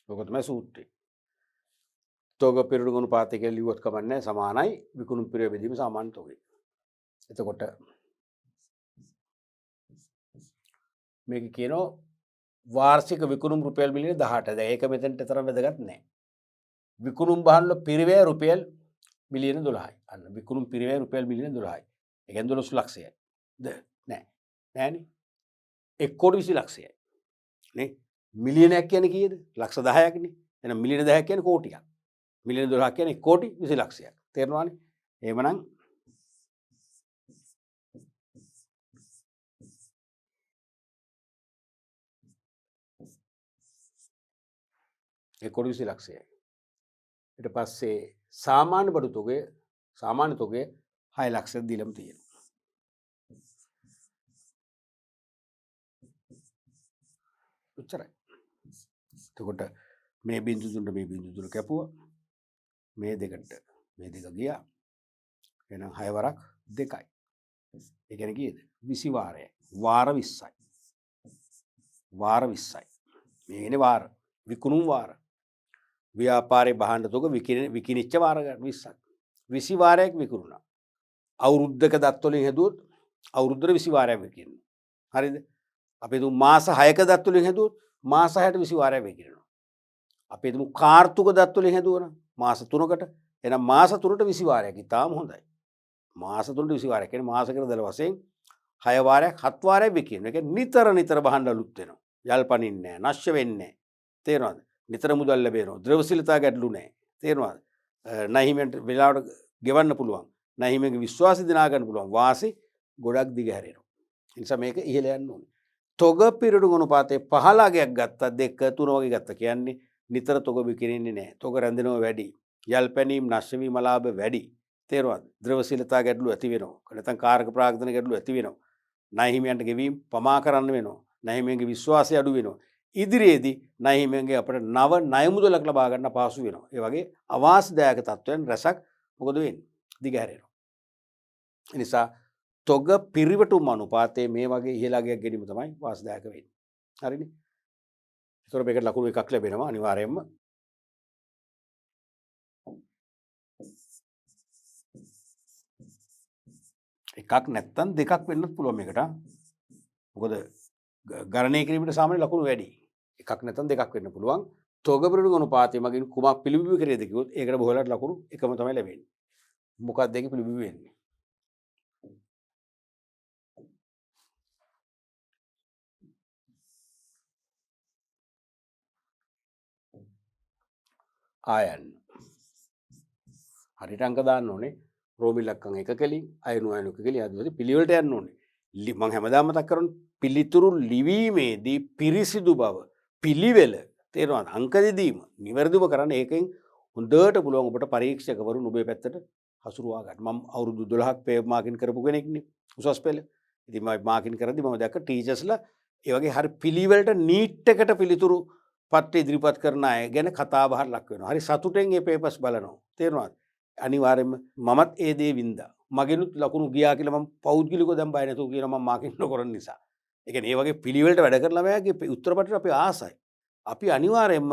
ඔක තමයි සූත්‍රය. තොග පිරිවැටුම් අනුපාතය කියලා ලියුවොත් කමන්නේ සමානයි විකුණුම් පිරිවැය බෙදීම සාමාන්‍ය තොගේ. එතකොට මේක කියනවා වාර්ෂික විකුණුම් රුපියල් මිලියන 18. දැන් ඒක මෙතනට තරම් වැදගත් නැහැ. විකුණුම් බහන්න පිරිවැය රුපියල් මිලියන 12යි. අන්න විකුණුම් පිරිවැය රුපියල් මිලියන 12යි. ඒ කියන්නේ 12 ලක්ෂයයි. නෑ. නෑනේ. 1 කෝටි 20 ලක්ෂයයි. නේ? මිලියනයක් කියන්නේ කීයද? ලක්ෂ 10ක්නේ. එහෙනම් මිලියන 10ක් කියන්නේ කෝටියක්. මිලියන 12ක් කියන්නේ 1 කෝටි 20 ලක්ෂයක්. තේරෙනවනේ? එහෙමනම් 1 කෝටි 20 ලක්ෂයයි. ඊට පස්සේ සාමාන්‍ය බඩු තොගය 6 ලක්ෂයක් දීලම තියෙනවා. උච්චරයි. එතකොට මේ බිංදු තුනට මේ බිංදු තුන කැපුවා. මේ දෙකට මේ දෙක ගියා. එහෙනම් 6 වරක් 2යි. ඒ කියන්නේ කීයද? 20 වාරයයි. වාර 20යි. වාර 20යි. මේනේ වාර. විකුණුම් වාර. ව්‍යාපාරයේ භාණ්ඩ තොග විකිණිච්ච වාර 20ක්. 20 වාරයක් විකුණුණා. අවුරුද්දක දත් වලින් හැදුවොත් අවුරුද්දට 20 වාරයක් විකිණෙනවා. හරිද? අපි හිතමු මාස 6ක දත් වලින් හැදුවොත් මාස 6ට 20 වාරයක් විකිණෙනවා. අපි හිතමු කාර්තුක දත් වලින් හැදුවනම් මාස 3කට එහෙනම් මාස 3ට 20 වාරයක්. ඉතාලම හොඳයි. මාස 3ට 20 වාරයක්. කියන්නේ මාසයකට දල වශයෙන් 6 වාරයක් 7 වාරයක් විකිණෙනවා. ඒ කියන්නේ නිතර භාණ්ඩ අලුත් වෙනවා. යල්පනින්නේ නැහැ. නැෂ්‍ය වෙන්නේ නැහැ. තේරෙනවද? නිතර මුදල් ලැබෙනවා. ද්‍රවශීලතා ගැටලු නැහැ. තේරෙනවද? නැහිමෙන්ට වෙලාවට ගෙවන්න පුළුවන්. නැහිමෙන්ගේ විශ්වාසය දිනා ගන්න පුළුවන්. වාසි ගොඩක් දිග හැරෙනවා. ඒ නිසා මේක ඉහළ යන්න ඕනේ. තොග පිරඩු අනුපාතය 15ක් ගත්තා 2 3 වගේ ගත්තා කියන්නේ නිතර තොග විකිරෙන්නේ නැහැ. තොග රැඳෙනවා වැඩි. යල්පැනීම් නැෂ්‍ය වීම ලාභ වැඩි. තේරෙනවද? ද්‍රවශීලතා ගැටලු ඇති වෙනවා. නැත්නම් කාරක ප්‍රාග්ධන ගැටලු ඇති වෙනවා. නැහිමියන්ට ගෙවීම් පමා කරන්න වෙනවා. නැහිමියන්ගේ විශ්වාසය අඩු වෙනවා. ඉදිරියේදී නැහිමියන්ගේ අපිට නව ණය මුදලක් ලබා ගන්න අපහසු වෙනවා. ඒ වගේ අවාසිදායක තත්ත්වයන් රැසක් මොකද වෙන්නේ? දිගහැරෙනවා. ඒ නිසා තොග පිරිවටුම් අනුපාතයේ මේ වගේ ඉහළ අගයක් ගැනීම තමයි වාසිදායක වෙන්නේ. හරිනේ? ඒතර මේකට ලකුණු එකක් ලැබෙනවා අනිවාර්යයෙන්ම. එකක් නැත්තම් දෙකක් වෙන්නත් පුළුවන් මේකට. මොකද ගණනය කිරීමට සාමාන්‍ය ලකුණු වැඩි. එකක් නැත්තම් දෙකක් වෙන්න පුළුවන්. තොග පිරිවටුම් අනුපාතය මගින් කුමක් පිළිබිඹු කරේද කිව්වොත් ඒකට බොහෝලට ලකුණු එකම තමයි ලැබෙන්නේ. මොකක්ද දෙකේ පිළිබිඹු වෙන්නේ? ආයන්. හරියට අංක දාන්න ඕනේ. රෝමිල් ලක්කම් 1 කලින් අයනු 1 කලින් ආදී පිළිවෙලට යන්න ඕනේ. මම හැමදාම මතක් කරන්නේ පිළිතුරු ලිවීමේදී පිරිසිදු බව පිළිවෙල තේරෙනවද? අංක දෙදීම නිවැරදිව කරන්න ඒකෙන් හොඳට පුළුවන් ඔබට පරීක්ෂකවරුන් ඔබේ පැත්තට හසුරුවා ගන්න. මම අවුරුදු 12ක් පේ මාකින් කරපු කෙනෙක්නේ උසස් පෙළ. ඉතින් මම මාකින් කරද්දි මම දැක්ක ටීචර්ස්ලා ඒ වගේ හරි පිළිවෙලට නීට් එකට පිළිතුරු පත්‍ර ඉදිරිපත් කරන අය ගැන කතා බහට ලක් වෙනවා. හරි සතුටෙන් මේ පේපර්ස් බලනවා. තේරෙනවද? අනිවාර්යයෙන්ම මමත් ඒ දේ වින්දා. මගෙනුත් ලකුණු ගියා කියලා මම පෞද්ගලිකව දැන් බය නැතුව කියනවා මම මාකින් නොකරන නිසා. ඒ කියන්නේ මේ වගේ පිළිවෙලට වැඩ කරන ළමයාගේ උත්තර පත්‍රය අපි ආසයි. අපි අනිවාර්යයෙන්ම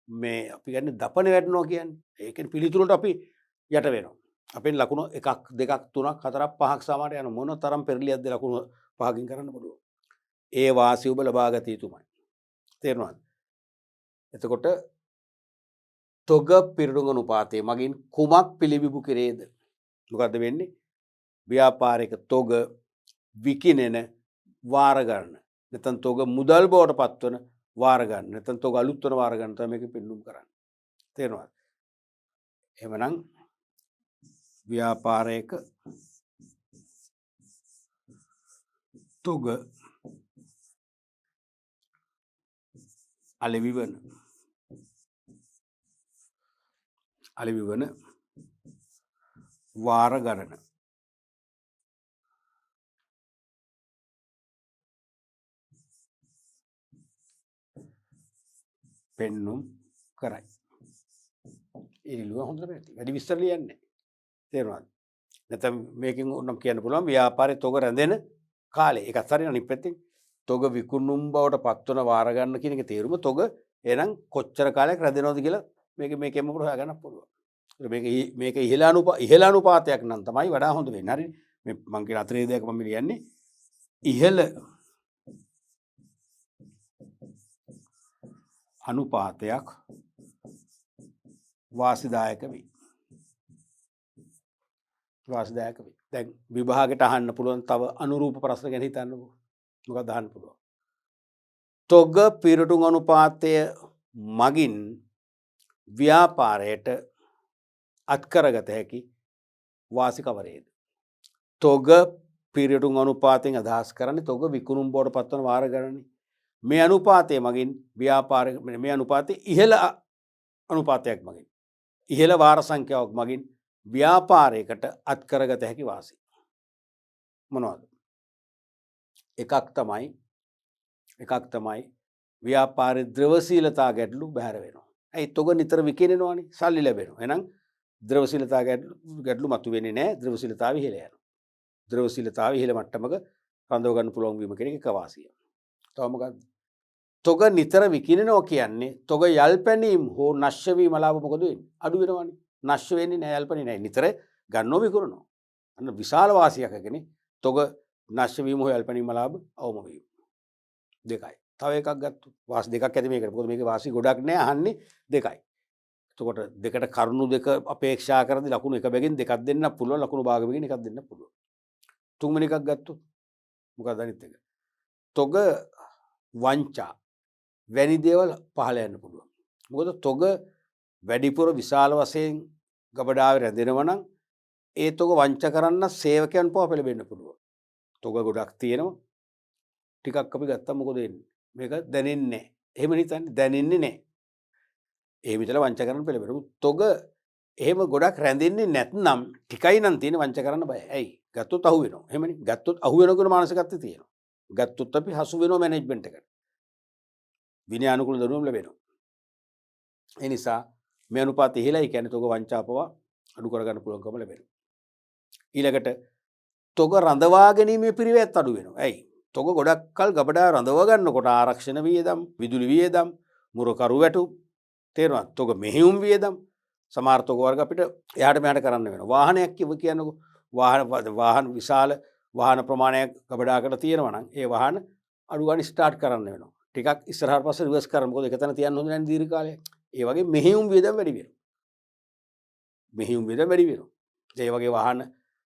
මේ අපි කියන්නේ දපන වැඩනවා කියන්නේ. ඒ කියන්නේ පිළිතුරට අපි යට වෙනවා. අපෙන් ලකුණු 1 2 3 4 5ක් සමානට යන මොන තරම් පෙරලියක්ද ලකුණු 5කින් කරන්න පුළුවන්. ඒ වාසිය ඔබ ලබා ගත යුතුමයි. තේරුණාද? එතකොට තොග පිරිවටුම් අනුපාතය මගින් කුමක් පිළිබිඹු කෙරේද? මොකද්ද වෙන්නේ? ව්‍යාපාරික තොග විකිනෙන වාර ගන්න. නැත්නම් තොග මුදල් බවට පත්වන වාර ගන්න. නැත්නම් තොග අලුත් වන වාර ගන්න තමයි මේක පෙන්වුම් කරන්නේ. තේරෙනවද? එහෙමනම් ව්‍යාපාරයක තොග අලෙවි වන වාර ගණන පෙන්නුම් කරයි. ඉරිලුව හොඳට ඇති. වැඩි විස්තර ලියන්නේ නැහැ. තේරුණාද? නැත්නම් මේකෙන් උනම් කියන්න පුළුවන් ව්‍යාපාරයේ තොග රැඳෙන කාලය. ඒකත් හරියට අනිත් පැත්තෙන් තොග විකුණුම් බවට පත්වන වාර ගන්න කියන එක තේරුම තොග එහෙනම් කොච්චර කාලයක් රැඳෙනවද කියලා මේකෙම හොයාගන්න පුළුවන්. මේක ඉහළ අනුපාතයක් නම් තමයි වඩා හොඳ වෙන්නේ. හරි. මේ මං කියන අතරේ දෙයක් මම ලියන්නේ ඉහළ අනුපාතයක් වාසිදායක වේ. වාසිදායක වේ. දැන් විභාගයට අහන්න පුළුවන් තව අනුරූප ප්‍රශ්න ගැන හිතන්නකෝ. මොකක්ද අහන්න පුළුවන්? තොග පිරටුන් අනුපාතය මගින් ව්‍යාපාරයට අත්කරගත හැකි වාසි කවරේද? තොග පිරටුන් අනුපාතයෙන් අදහස් කරන්නේ තොග විකුණුම් බවට පත්වන වාර ගණනේ. මේ අනුපාතය මගින් ව්‍යාපාර මේ අනුපාතය ඉහළ අනුපාතයක් මගින් ඉහළ වාර සංඛ්‍යාවක් මගින් ව්‍යාපාරයකට අත්කරගත හැකි වාසි මොනවද? එකක් තමයි ව්‍යාපාරයේ ද්‍රවශීලතා ගැටලු බැහැර වෙනවා. ඇයි තොග නිතර විකිනෙනවනේ සල්ලි ලැබෙනවා. එහෙනම් ද්‍රවශීලතා ගැටලු මතුවෙන්නේ නැහැ. ද්‍රවශීලතාව ඉහළ යනවා. ද්‍රවශීලතාව ඉහළ මට්ටමක රඳව ගන්න පුළුවන් වීම කියන එක වාසිය. තව මොකක්ද? තොග නිතර විකිනෙනවා කියන්නේ තොග යල්පැනීම් හෝ නශ්‍ය වීම ලාභ මොකද වෙන්නේ? අඩු වෙනවනේ. නශ්‍ය වෙන්නේ නැහැ යල්පැනී නැහැ. නිතර ගන්නව විකුණනවා. අන්න විශාල වාසියක් එකනේ. තොග නශ්‍ය වීම හෝ යල්පැනීම ලාභ අවම වීම. දෙකයි. තව එකක් ගත්තොත් වාසි දෙකක් ඇති මේකට. මොකද මේකේ වාසි ගොඩක් නැහැ අහන්නේ දෙකයි. එතකොට දෙකට කරුණු දෙක අපේක්ෂා කරද්දී ලකුණු එක බැගින් දෙකක් දෙන්න පුළුවන්. ලකුණු භාග බැගින් එකක් දෙන්න පුළුවන්. තුන්වෙනි එකක් ගත්තොත් මොකක්ද අනිත් එක? තොග වංචා වැනි දේවල් පහළ යන්න පුළුවන්. මොකද තොග වැඩිපුර විශාල වශයෙන් ගබඩාවේ රැඳෙනවා නම් ඒ තොග වංච කරන්න සේවකයන් පවා පෙළඹෙන්න පුළුවන්. තොග ගොඩක් තියෙනවා. ටිකක් අපි ගත්තා මොකද වෙන්නේ? මේක දැනෙන්නේ නැහැ. එහෙම හිතන්නේ දැනෙන්නේ නැහැ. ඒ විතර වංච කරන්න පෙළඹෙනවා. තොග එහෙම ගොඩක් රැඳෙන්නේ නැත්නම් ටිකයි නම් තියෙන වංච කරන්න බයයි. ඇයි? ගත්තොත් අහු වෙනවා. එහෙමනේ. ගත්තොත් අහු වෙනකොට මානසිකත්වය තියෙනවා. ගත්තොත් අපි හසු වෙනවා මැනේජ්මන්ට් එකට. විනය අනුකූල දඬුවම් ලැබෙනවා. ඒ නිසා මේ අනුපාතය ඉහළයි කියන්නේ තොග වංචාපව අඩු කරගන්න පුළුවන්කම ලැබෙනවා. ඊළඟට තොග රඳවා ගැනීමේ පිරිවැත් අඩු වෙනවා. ඇයි? තොග ගොඩක් කල් ගබඩාව රඳව ගන්නකොට ආරක්ෂණ වියදම්, විදුලි වියදම්, මුරකරු වැටුප් තේරෙනවද? තොග මෙහෙයුම් වියදම් සමහර තොග වර්ග අපිට එහාට මෙහාට කරන්න වෙනවා. වාහනයක් කියන්නකො වාහන විශාල වාහන ප්‍රමාණයක් ගබඩාවකට තියෙනවා නම් ඒ වාහන අඩු ගන්න ස්ටාර්ට් කරන්න වෙනවා. ටිකක් ඉස්සරහට පස්සේ රිවර්ස් කරන්න. මොකද එක තැන තියන්න හොඳ නැහැ දීර්ඝ කාලයක්. ඒ වගේ මෙහෙයුම් වියදම් වැඩි වෙනවා. මෙහෙයුම් වියදම් වැඩි වෙනවා. ඒ වගේ වාහන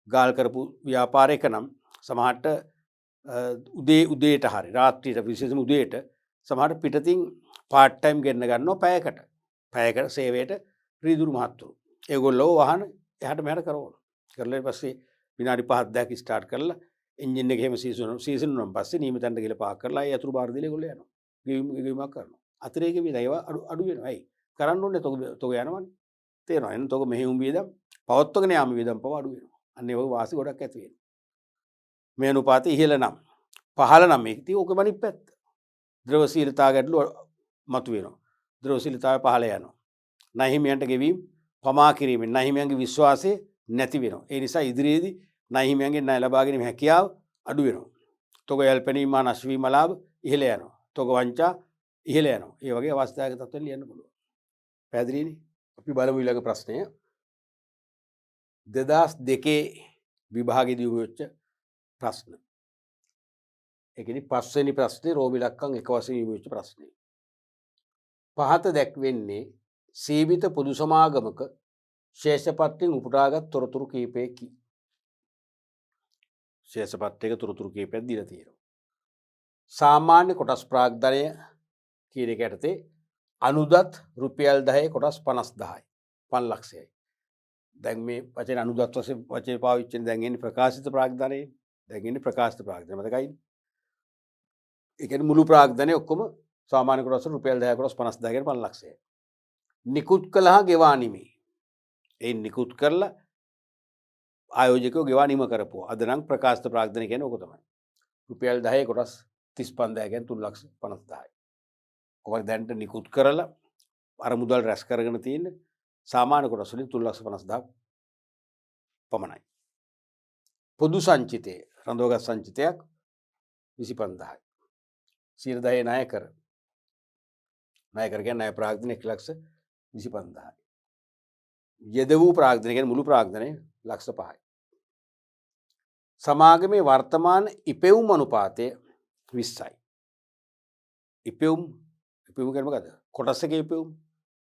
ගාල් කරපු ව්‍යාපාරයක නම් සමහරට උදේට හරි රාත්‍රියට විශේෂම උදේට සමහරට පිටතින් පාර්ට් ටයිම් ගෙන්න ගන්නවා පැයකට සේවයට රීදුරු මහත්තුරු. ඒගොල්ලෝ වාහන එහාට මෙහාට කරවනවා. කරලා ඊට පස්සේ විනාඩි 5ක් 10ක් ස්ටාර්ට් කරලා එන්ජින් එක එහෙම සීසන් වුණාන් පස්සේ නියමිත තැනට ගිහලා පාක් කරලා ඒ අතුරු බාර දීලා ඒගොල්ලෝ යනවා. ගෙවීමක් කරනවා. අතිරේක වියදම් ඒවා අඩු වෙනවා. ඇයි? කරන්න ඕනේ තොග යනවනේ. තේරෙනවා. එන්න තොග මෙහෙයුම් වියදම් පවත්වගෙන යාම වියදම් පව අඩු වෙනවා. අන්න ඒ වගේ වාසි ගොඩක් ඇති වෙනවා. මේ අනුපාතය ඉහළ නම් පහළ නම් මේකදී ඕක බණි පැත්ත. ද්‍රවශීලතා ගැටලු මතුවෙනවා. ද්‍රවශීලතාවය පහළ යනවා. නයිහිමියන්ට ගෙවීම පමා කිරීමෙන් නයිහිමියන්ගේ විශ්වාසය නැති වෙනවා. ඒ නිසා ඉදිරියේදී නයිහිමියන්ගේ ණය ලබා ගැනීම හැකියාව අඩු වෙනවා. තොග යල්පැනීම නැස් වීම ලාභ ඉහළ යනවා. තොග වංචා ඉහළ යනවා. ඒ වගේ අවස්ථාවක තත්ත්වෙන් ලියන්න පුළුවන්. පැහැදිලිනේ? අපි බලමු ඊළඟ ප්‍රශ්නය. 2002 විභාගයේදී උගොච්ච ප්‍රශ්න. ඒකෙදි පස්වෙනි ප්‍රශ්නේ රෝම ඉලක්කම් 1 වශයෙන් උගොච්ච ප්‍රශ්නේ. පහත දැක්වෙන්නේ සීමිත පොදු සමාගමක ශේෂපත්‍රයෙන් උපුටාගත් තොරතුරු කීපයකි. ශේෂපත්‍රයක තොරතුරු කීපයක් දීලා තියෙනවා. සාමාන්‍ය කොටස් ප්‍රාග්ධනය කියන එක යටතේ අනුදත් රුපියල් 10 කොටස් 50000යි 5 ලක්ෂයයි. දැන් මේ වචන අනුදත් වශයෙන් වචනේ පාවිච්චි වෙන දැන් එන්නේ ප්‍රකාශිත ප්‍රාග්ධනයේ. දැන් එන්නේ ප්‍රකාශිත ප්‍රාග්ධනය මතකයිද? ඒ කියන්නේ මුළු ප්‍රාග්ධනය ඔක්කොම සාමාන්‍ය කොටස් රුපියල් 10 කොටස් 50000 කියන 5 ලක්ෂයයි. නිකුත් කළා ගෙවා නිමි. ඒ නිකුත් කරලා ආයෝජකයෝ ගෙවා නිම කරපුවා. අද නම් ප්‍රකාශිත ප්‍රාග්ධනය කියන්නේ ඕක තමයි. රුපියල් 10 කොටස් 35000 කියන්නේ 350000යි. කොහොමද දැන්ට නිකුත් කරලා අර මුදල් රැස් කරගෙන තියෙන සාමාන්‍ය කොටස් වලින් 350000 පමණයි. පොදු සංචිතයේ රඳවගත් සංචිතයක් 25000යි. 10 ණය කර කියන්නේ ණය ප්‍රාග්ධනය 1,25,000යි. යෙද වූ ප්‍රාග්ධනය කියන්නේ මුළු ප්‍රාග්ධනය 1,05,000යි. සමාගමේ වර්තමාන ඉපෙවුම් අනුපාතය 20යි. ඉපෙවුම් කියන්නේ මොකද? කොටසක ඉපෙවුම්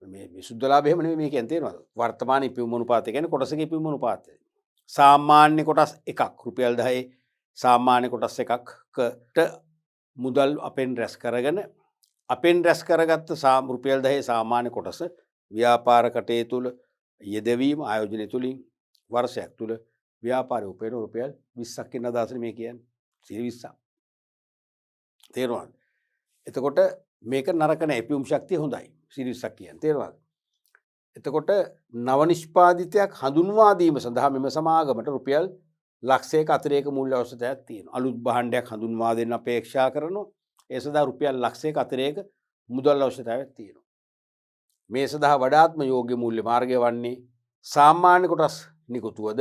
මේ විසුද්ධ ලාභය එහෙම නෙමෙයි මේ කියන්නේ තේරෙනවද? වර්තමාන ඉපයුම් අනුපාතය කියන්නේ කොටසක ඉපයුම් අනුපාතය. සාමාන්‍ය කොටස් එකක් රුපියල් 10 සාමාන්‍ය කොටස් එකකට මුදල් අපෙන් රැස් කරගෙන අපෙන් රැස් කරගත්ත රුපියල් 10 සාමාන්‍ය කොටස ව්‍යාපාර කටයුතු තුළ යෙදවීම ආයෝජනය තුළින් වර්ෂයක් තුළ ව්‍යාපාරය උපයන රුපියල් 20ක් කියන අදහසනේ මේ කියන්නේ. 20ක්. තේරුණාද? එතකොට මේක නරක නෑ ඉපයුම් ශක්තිය හොඳයි. 20ක් කියන්නේ. තේරුණාද? එතකොට නව නිෂ්පාදිතයක් හඳුන්වා දීම සඳහා මෙම සමාගමට රුපියල් ලක්ෂයක අතිරේක මූල්‍ය අවශ්‍යතාවයක් තියෙනවා. අලුත් භාණ්ඩයක් හඳුන්වා දෙන්න අපේක්ෂා කරනවා. ඒ සඳහා රුපියල් ලක්ෂයක අතිරේක මුදල් අවශ්‍යතාවයක් තියෙනවා. මේ සඳහා වඩාත්ම යෝග්‍ය මූල්‍ය මාර්ගය වන්නේ සාමාන්‍ය කොටස් නිකුතුවද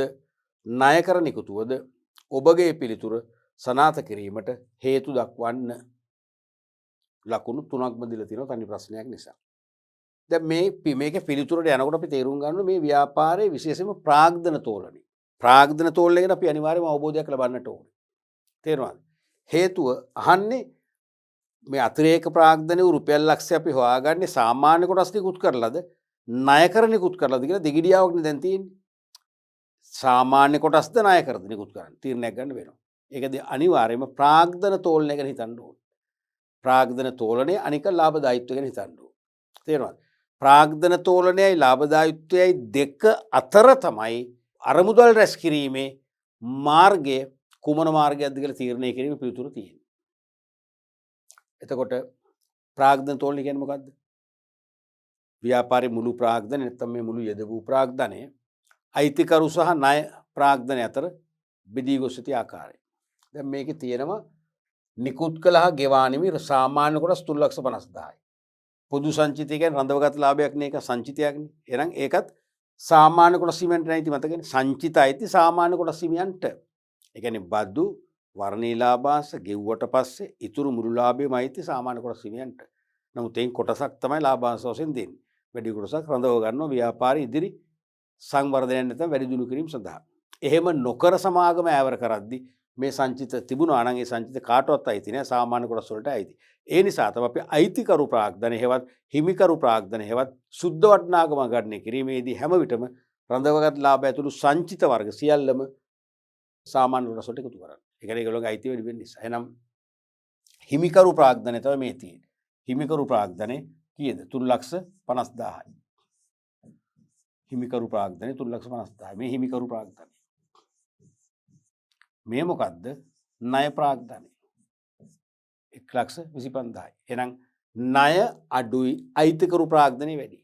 ණය කර නිකුතුවද ඔබගේ පිළිතුර සනාථ කිරීමට හේතු දක්වන්න. ලකුණු 3ක්ම දීලා තියෙනවා තනි ප්‍රශ්නයක් නිසා. දැන් මේකේ පිළිතුරට යනකොට අපි තේරුම් ගන්න මේ ව්‍යාපාරයේ විශේෂයෙන්ම ප්‍රාග්ධන තෝලනය. ප්‍රාග්ධන තෝලනය ගැන අපි අනිවාර්යයෙන්ම අවබෝධයක් ලබන්නට ඕනේ. තේරුණාද? හේතුව අහන්නේ මේ අතිරේක ප්‍රාග්ධනයේ රුපියල් ලක්ෂය අපි හොයාගන්නේ සාමාන්‍ය කොටස් නිකුත් කරලාද ණය කර නිකුත් කරලාද කියලා දෙගිඩියාවක් නේ දැන් තියෙන්නේ. සාමාන්‍ය කොටස්ද ණය කරද නිකුත් කරන්න තීරණයක් ගන්න වෙනවා. ඒකදී අනිවාර්යයෙන්ම ප්‍රාග්ධන තෝලනය ගැන හිතන්න ඕනේ. ප්‍රාග්ධන තෝලනය අනික ලාභදායීත්වය ගැන හිතන්න ඕනේ. තේරුණාද? ප්‍රාග්ධන තෝලනයයි ලාභදායීත්වයයි දෙක අතර තමයි අරමුදල් රැස් කිරීමේ මාර්ගය කුමන මාර්ගයක්ද කියලා තීරණය කිරීමේ පිළිතුර තියෙනවා. එතකොට ප්‍රාග්ධන තෝලනය කියන්නේ මොකද්ද? ව්‍යාපාරයේ මුළු ප්‍රාග්ධනය නැත්නම් මේ මුළු යෙදවූ ප්‍රාග්ධනය අයිතිකරු සහ ණය ප්‍රාග්ධනය අතර බෙදී ගොස් සිටි ආකාරය. දැන් මේකේ තියෙනවා නිකුත් කළා ගෙවානිමි සාමාන්‍ය කොටස් 3,50,000යි. පොදු සංචිතය කියන්නේ රඳවගත් ලාභයක් නේ ඒක සංචිතයක්නේ. එහෙනම් ඒකත් සාමාන්‍ය කොටස් හිමියන්ට නැති මතකනේ. සංචිත අයිති සාමාන්‍ය කොටස් හිමියන්ට. ඒ කියන්නේ බදු වර්ණී ලාභාංශ ගෙව්වට පස්සේ ඉතුරු මුළු ලාභයම අයිති සාමාන්‍ය කොටස් හිමියන්ට. නමුත් එයින් කොටසක් තමයි ලාභාංශ වශයෙන් දෙන්නේ. වැඩි කොටසක් රඳව ගන්නවා ව්‍යාපාරي ඉදිරි සංවර්ධනය නැත්නම් වැඩි දියුණු කිරීම සඳහා. එහෙම නොකර සමාගම ඈවර කරද්දී මේ සංචිත තිබුණා නම් ඒ සංචිත කාටවත් අයිති නෑ සාමාන්‍ය කොටස් වලට අයිති. ඒ නිසා තමයි අපි අයිතිකරු ප්‍රාග්ධන හේවත් හිමිකරු ප්‍රාග්ධන හේවත් සුද්ධ වටිනාකම ගණනය කිරීමේදී හැම විටම රඳවගත් ලාභය ඇතුළු සංචිත වර්ග සියල්ලම සාමාන්‍ය කොටස් වලට එකතු කරන්න. ඒ කියන්නේ ඒගොල්ලෝගේ අයිතිය වැඩි වෙන නිසා. එහෙනම් හිමිකරු ප්‍රාග්ධනය තමයි මේ තියෙන්නේ. හිමිකරු ප්‍රාග්ධනය කීයද? 3,50,000යි. හිමිකරු ප්‍රාග්ධනය 3,50,000යි. මේ හිමිකරු ප්‍රාග්ධනය. මේ මොකද්ද? ණය ප්‍රාග්ධනය 1,25,000යි. එහෙනම් ණය අඩුයි අයිතිකරු ප්‍රාග්ධනය වැඩි.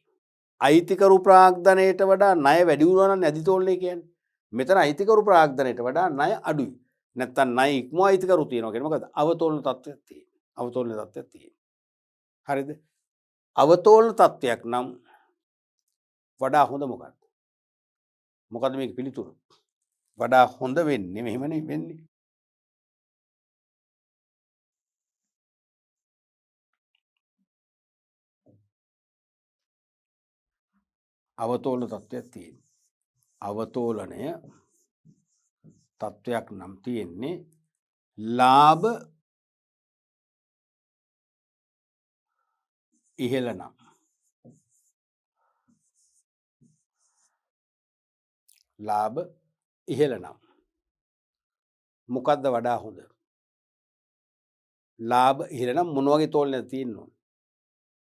අයිතිකරු ප්‍රාග්ධනයට වඩා ණය වැඩි වුණා නම් නැදි තෝලනය කියන්නේ. මෙතන අයිතිකරු ප්‍රාග්ධනයට වඩා ණය අඩුයි. නැත්තම් ණය ඉක්මවා අයිතිකරු තියෙනවා කියන්නේ මොකද? අවතෝලන තත්ත්වයක් තියෙනවා. අවතෝලන තත්ත්වයක් තියෙනවා. හරිද? අවතෝලන තත්ත්වයක් නම් වඩා හොඳ මොකක්ද? මොකද්ද මේක පිළිතුර? වඩා හොඳ වෙන්නේ මෙහෙමනේ වෙන්නේ. අවතෝලන තත්ත්වයක් තියෙනවා. අවතෝලනය තත්ත්වයක් නම් තියෙන්නේ ලාභ ඉහළ නම්. ලාභ ඉහළ නම්. මොකද්ද වඩා හොඳ? ලාභ ඉහළ නම් මොන වගේ තෝලනයක් තියෙනවද?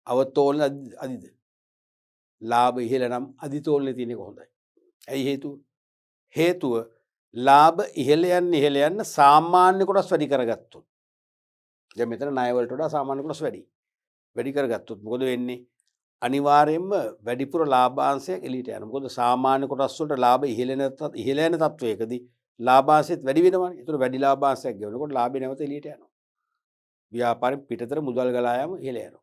අවතෝලන අදිද? ලාභ ඉහළ නම් අදිතෝලනේ තියෙන එක හොඳයි. ඇයි හේතුව? හේතුව ලාභ ඉහළ යන්න සාමාන්‍ය කොටස් වැඩි කරගත්තොත්. දැන් මෙතන ණය වලට වඩා සාමාන්‍ය කොටස් වැඩි. වැඩි කරගත්තොත් මොකද වෙන්නේ? අනිවාර්යයෙන්ම වැඩිපුර ලාභාංශයක් එළියට යනවා. මොකද සාමාන්‍ය කොටස් වලට ලාභ ඉහළ යන තත්වයකදී ලාභාංශෙත් වැඩි වෙනවනේ. ඒතර වැඩි ලාභාංශයක් ගෙවනකොට ලාභය නැවත එළියට යනවා. ව්‍යාපාරෙන් පිටතට මුදල් ගලා යාම ඉහළ යනවා.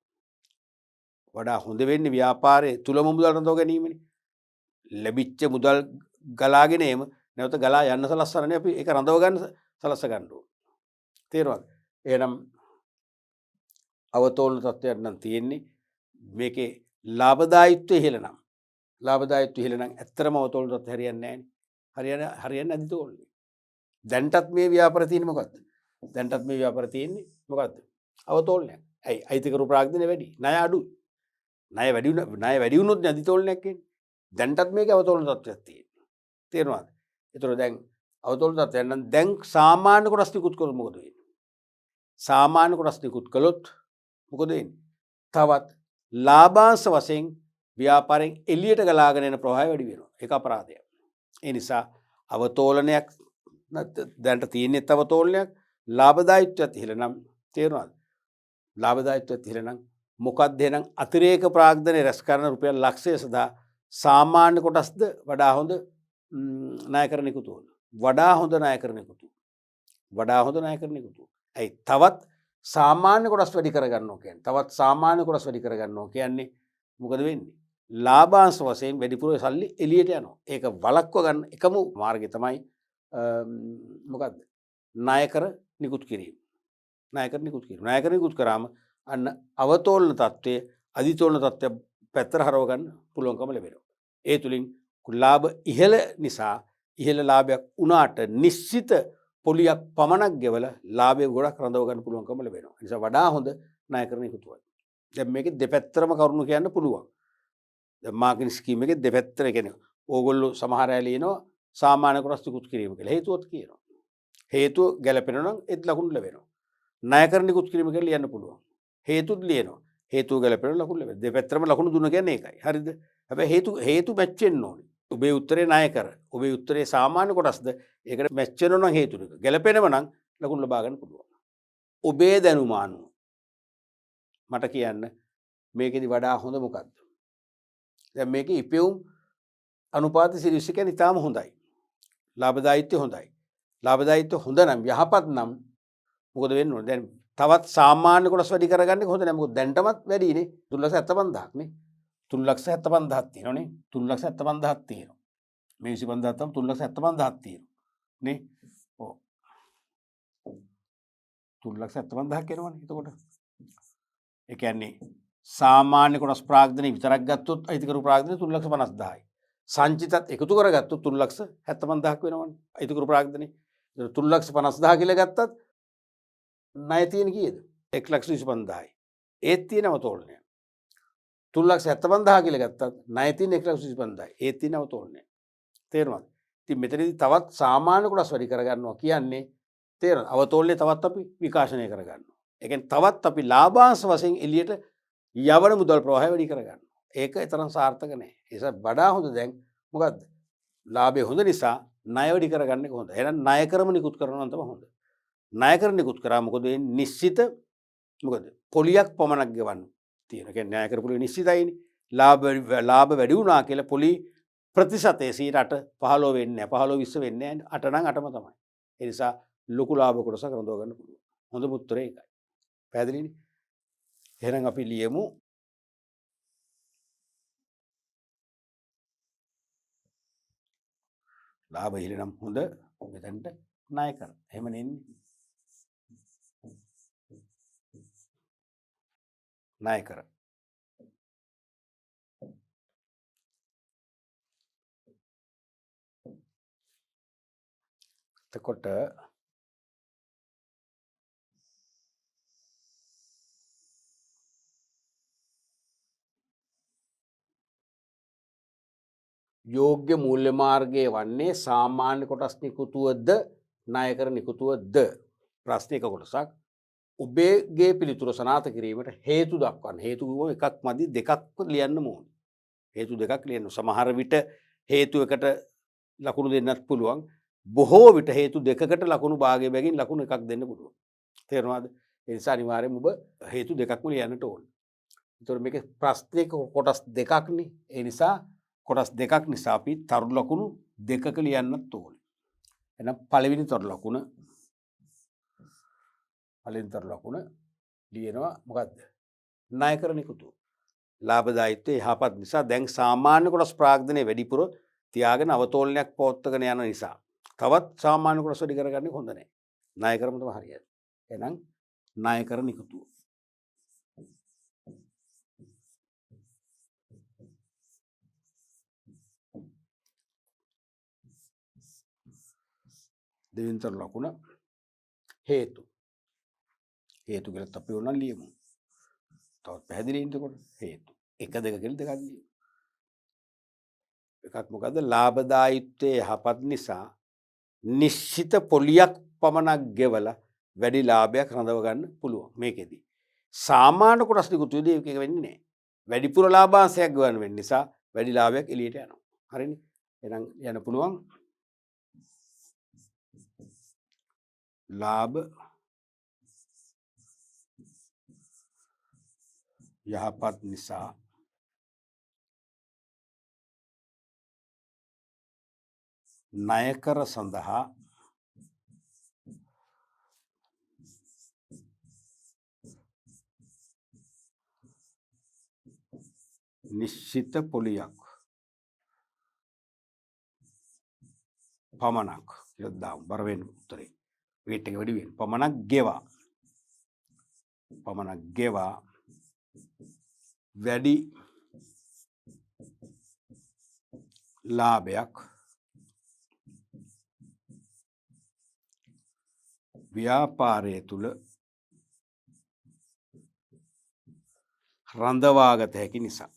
වඩා හොඳ වෙන්නේ ව්‍යාපාරයේ තුලම මුදල් රඳව ගැනීමනේ. ලැබිච්ච මුදල් ගලාගෙන එම නැවත ගලා යන්න සලස්සන්නේ අපි ඒක රඳව ගන්න සලස්ස ගන්න ඕන. තේරුණාද? එහෙනම් අවතෝලන තත්ත්වයක් නම් තියෙන්නේ මේකේ ලාභදායීත්වය ඉහළ නම්. ලාභදායීත්වය ඉහළ නම් ඇත්තටම අවතෝලන තත්ත්වය හරියන්නේ නැහැ. හරියන්නේ නැති තෝලනේ. දැන්ටත් මේ ව්‍යාපාර තියෙන්නේ මොකද්ද? දැන්ටත් මේ ව්‍යාපාර තියෙන්නේ මොකද්ද? අවතෝලනයක්. ඇයි? අයිතිකරු ප්‍රාග්ධනය වැඩි. ණය අඩුයි. ණය වැඩි වුණොත් අධිතෝලනයක් එන්නේ. දැන්ටත් මේක අවතෝලන තත්ත්වයක් තියෙනවා. තේරුණාද? ඒතර දැන් අවතෝලන තත්ත්වයක් නම් දැන් සාමාන්‍ය කොටස් නිකුත් කරොත් මොකද වෙන්නේ? සාමාන්‍ය කොටස් නිකුත් කළොත් මොකද වෙන්නේ? තවත් ලාභාංශ වශයෙන් ව්‍යාපාරයෙන් එළියට ගලාගෙන එන ප්‍රවාහය වැඩි වෙනවා. ඒක අපරාධයක්. ඒ නිසා අවතෝලනයක් දැන්ට තියෙන්නේ අවතෝලනයක් ලාභදායීත්වයක් ඉහළ නම් තේරුණාද? ලාභදායීත්වයක් ඉහළ නම් මොකක්ද එහෙනම් අතිරේක ප්‍රාග්ධනය රැස් කරන රුපියල් ලක්ෂය සඳහා සාමාන්‍ය කොටස්ද වඩා හොඳ ණයකර නිකුතුවද? වඩා හොඳ ණයකර නිකුතුව. වඩා හොඳ ණයකර නිකුතුව. ඇයි තවත් සාමාන්‍ය කොටස් වැඩි කරගන්නවා කියන්නේ. තවත් සාමාන්‍ය කොටස් වැඩි කරගන්නවා කියන්නේ මොකද වෙන්නේ? ලාභාංශ වශයෙන් වැඩිපුර සල්ලි එළියට යනවා. ඒක වළක්ව ගන්න එකම මාර්ගය තමයි මොකද්ද? ණයකර නිකුත් කිරීම. ණයකර නිකුත් කිරීම. ණයකර නිකුත් කරාම අන්න අවතෝලන තත්ත්වයේ අධිතෝලන තත්ත්වය පැත්තට හරව ගන්න පුළුවන්කම ලැබෙනවා. ඒ තුලින් ලාභ ඉහළ නිසා ඉහළ ලාභයක් වුණාට නිශ්චිත පොලියක් පමණක් ගෙවලා ලාභය ගොඩක් රඳව ගන්න පුළුවන්කම ලැබෙනවා. ඒ නිසා වඩා හොඳ ණයකර නිකුතුවයි. දැන් මේකේ දෙපැත්තරම කරුණු කියන්න පුළුවන්. දැන් මාර්කටින් ස්කීම් එකේ දෙපැත්තර කියන්නේ ඕගොල්ලෝ සමහර අය ලියනවා සාමාන්‍ය කොටස් නිකුත් කිරීම කියලා. හේතුවත් කියනවා. හේතුව ගැලපෙනවා නම් ඒත් ලකුණු ලැබෙනවා. ණයකර නිකුත් කිරීම කියලා ලියන්න පුළුවන්. හේතුත් ලියනවා. හේතුව ගැලපෙනවා ලකුණු ලැබෙනවා. දෙපැත්තරම ලකුණු දුන්න කියන්නේ ඒකයි. හරිද? හැබැයි හේතු මැච් වෙන්න ඕනේ. ඔබේ උත්තරේ ණයකර. ඔබේ උත්තරේ සාමාන්‍ය කොටස්ද ඒකට මැච් වෙනවා නම් හේතු ටික. ගැලපෙනව නම් ලකුණු ලබා ගන්න පුළුවන්. ඔබේ දැනුම අනුව මට කියන්න මේකෙදි වඩා හොඳ මොකක්ද? දැන් මේකේ ඉපෙවුම් අනුපාත සිරිස් එක නිතාම හොඳයි. ලාභදායීත්වය හොඳයි. ලාභදායීත්වය හොඳ නම් යහපත් නම් මොකද වෙන්න ඕනේ? දැන් තවත් සාමාන්‍ය කොටස් වැඩි කරගන්න එක හොඳ නැහැ. මොකද දැන්ටමත් වැඩිනේ. 3,75,000ක් නේ. 3,75,000ක් තියෙනවනේ. 3,75,000ක් තියෙනවා. මේ 25000ක් තමයි 3,75,000ක් තියෙනවා. නේ? ඔව්. 3,75,000ක් එනවනේ එතකොට. ඒ කියන්නේ සාමාන්‍ය කොටස් ප්‍රාග්ධනය විතරක් ගත්තොත් අයිතිකරු ප්‍රාග්ධනය 3,50,000යි. සංචිතත් එකතු කරගත්තොත් 3,75,000ක් වෙනවනේ. අයිතිකරු ප්‍රාග්ධනය. 3,50,000 කියලා ගත්තත් ණය තියෙන කීයද? 1,25,000යි. ඒත් තියෙන අවතෝලනය. 3,75,000 කියලා ගත්තත් ණය තියෙන 1,25,000යි. ඒත් තියෙන අවතෝලනය. තේරුණාද? ඉතින් මෙතනදී තවත් සාමාන්‍ය කොටස් වැඩි කරගන්නවා කියන්නේ තේරෙනවද? අවතෝලනය තවත් අපි විකාශනය කරගන්නවා. ඒ කියන්නේ තවත් අපි ලාභාංශ වශයෙන් එළියට යවන මුදල් ප්‍රවාහය වැඩි කරගන්නවා. ඒක තරම් සාර්ථක නැහැ. ඒ නිසා වඩා හොඳ දැන් මොකද්ද? ලාභය හොඳ නිසා ණය වැඩි කරගන්න එක හොඳයි. එහෙනම් ණයකරම නිකුත් කරනවා නම් තමයි හොඳ. ණයකර නිකුත් කරා මොකද වෙන්නේ? නිශ්චිත මොකද? පොලියක් පමණක් ගෙවන්න තියෙනවා. ඒ කියන්නේ ණයකර පොලිය නිශ්චිතයිනේ. ලාභ වැඩි වුණා කියලා පොලි ප්‍රතිශතයේ 8 15 වෙන්නේ නැහැ. 15 20 වෙන්නේ නැහැ. 8 නම් 8ම තමයි. ඒ නිසා ලොකු ලාභ කොටසක් රඳව ගන්න පුළුවන්. හොඳම උත්තරේ ඒකයි. පැහැදිලිනේ? එහෙනම් අපි ලියමු ලාභ ඉහළ නම් හොඳ මෙතනට ණයකර. එහෙම නෙන්නේ. ණයකර. එතකොට යෝග්‍ය මූල්‍ය මාර්ගයේ වන්නේ සාමාන්‍ය කොටස් නිකුතුවද ණයකර නිකුතුවද? ප්‍රශ්න එක කොටසක්. ඔබේගේ පිළිතුර සනාථ කිරීමට හේතු දක්වන්න. හේතු කිව්වම එකක් මදි දෙකක් ලියන්න ඕනේ. හේතු දෙකක් ලියන්න. සමහර විට හේතු එකට ලකුණු දෙන්නත් පුළුවන්. බොහෝ විට හේතු දෙකකට ලකුණු භාගය බැගින් ලකුණු එකක් දෙන්න පුළුවන්. තේරුණාද? ඒ නිසා අනිවාර්යයෙන්ම ඔබ හේතු දෙකක්ම ලියන්නට ඕනේ. ඒතකොට මේකේ ප්‍රශ්නයක කොටස් දෙකක්නේ. ඒ නිසා කොටස් දෙකක් නිසා අපි තරු ලකුණු දෙකක ලියන්නත් ඕනේ. එහෙනම් පළවෙනි තරු ලකුණ ලියනවා මොකද්ද? ණයකර නිකුතුව. ලාභදායීත්වය යහපත් නිසා දැන් සාමාන්‍ය කොටස් ප්‍රාග්ධනය වැඩිපුර තියාගෙන අවතෝලනයක් පවත්වාගෙන යන නිසා තවත් සාමාන්‍ය කොටස් වැඩි කරගන්නේ හොඳ නැහැ. ණයකරම තමයි හරියට. එහෙනම් ණයකර නිකුතුව. දෙවෙනි තරු ලකුණ හේතු. හේතු කියලා අපි ඕනනම් ලියමු. තවත් පැහැදිලි වෙනකොට හේතු. එක දෙක කියලා දෙකක් ලියමු. එකක් මොකද්ද? ලාභදායීත්වයේ යහපත් නිසා නිශ්චිත පොලියක් පමණක් ගෙවලා වැඩි ලාභයක් රඳව ගන්න පුළුවන් මේකෙදී. සාමාන්‍ය කොටස් නිකුත් වෙදී ඒක වෙන්නේ නැහැ. වැඩිපුර ලාභාංශයක් ගන්න වෙන නිසා වැඩි ලාභයක් එළියට යනවා. හරිනේ? එහෙනම් යන්න පුළුවන්. ලාභ යහපත් නිසා ණයකර සඳහා නිශ්චිත පොලියක් පමණක් කියලා දාමු. බර වෙන උත්තරේ වේට් එක වැඩි වෙන පමණක් ගෙවා වැඩි ලාභයක් ව්‍යාපාරය තුල රඳවාගත හැකි නිසා.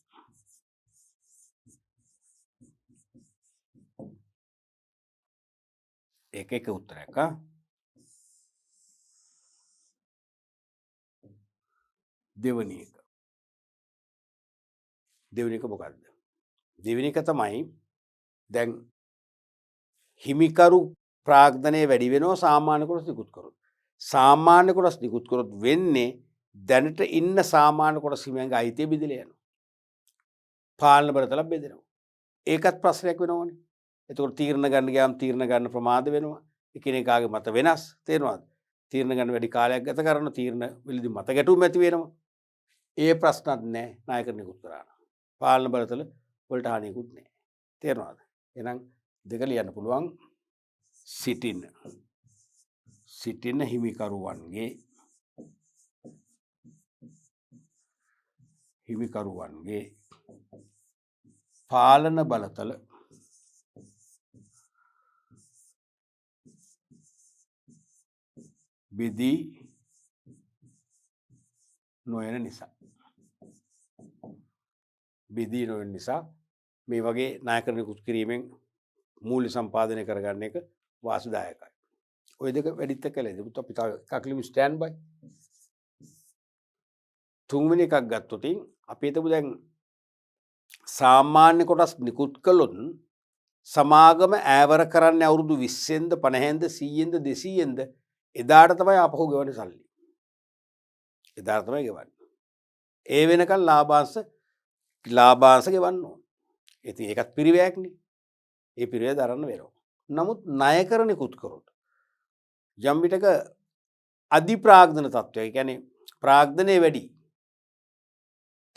ඒක එක උත්තරයක්. දෙවෙනි එක මොකද්ද? දෙවෙනි එක තමයි දැන් හිමිකරු ප්‍රාග්ධනය වැඩි වෙනවා සාමාන්‍ය කොටස් නිකුත් කරොත්. සාමාන්‍ය කොටස් නිකුත් කරොත් වෙන්නේ දැනට ඉන්න සාමාන්‍ය කොටස් හිමියන්ගේ අයිතිය බෙදලා යනවා. පාලන බලතල බෙදෙනවා. ඒකත් ප්‍රශ්නයක් වෙනවනේ. එතකොට තීරණ ගන්න ගියාම තීරණ ගන්න ප්‍රමාද වෙනවා. එකිනෙකාගේ මත වෙනස්. තේරෙනවද? තීරණ ගන්න වැඩි කාලයක් ගත කරන තීරණ වලදී මත ගැටුම් ඇති වෙනවා. ඒ ප්‍රශ්නත් නැහැ නායකර නිකුත් කරා. පාලන බලතල වලට හානියකුත් නැහැ. තේරෙනවද? එහෙනම් දෙක ලියන්න පුළුවන්. සිටින හිමිකරුවන්ගේ පාලන බලතල බෙදී නොයන නිසා මේ වගේ නායකර නිකුත් කිරීමෙන් මූල්‍ය සම්පාදනය කරගන්න එක වාසිදායකයි. ඔය දෙක වැඩිත් කළේ දෙමුත් අපි තව එකක් ලියමු ස්ටෑන්ඩ් බයි. තුන්වෙනි එකක් ගත්තොත් අපි හිතමු දැන් සාමාන්‍ය කොටස් නිකුත් කළොත් සමාගම ඈවර කරන්නේ අවුරුදු 20න්ද 50න්ද 100න්ද 200න්ද එදාට තමයි ආපහු ගෙවන්නේ සල්ලි. එදාට තමයි ගෙවන්නේ. ඒ වෙනකන් ලාභාංශ ගෙවන්න ඕන. ඉතින් ඒකත් පිරිවැයක්නේ. ඒ පිරිවැය දරන්න වෙනවා. නමුත් ණයකර නිකුත් කරොත් යම් විටක අධි ප්‍රාග්ධන තත්ත්වය, ඒ කියන්නේ ප්‍රාග්ධනය වැඩි.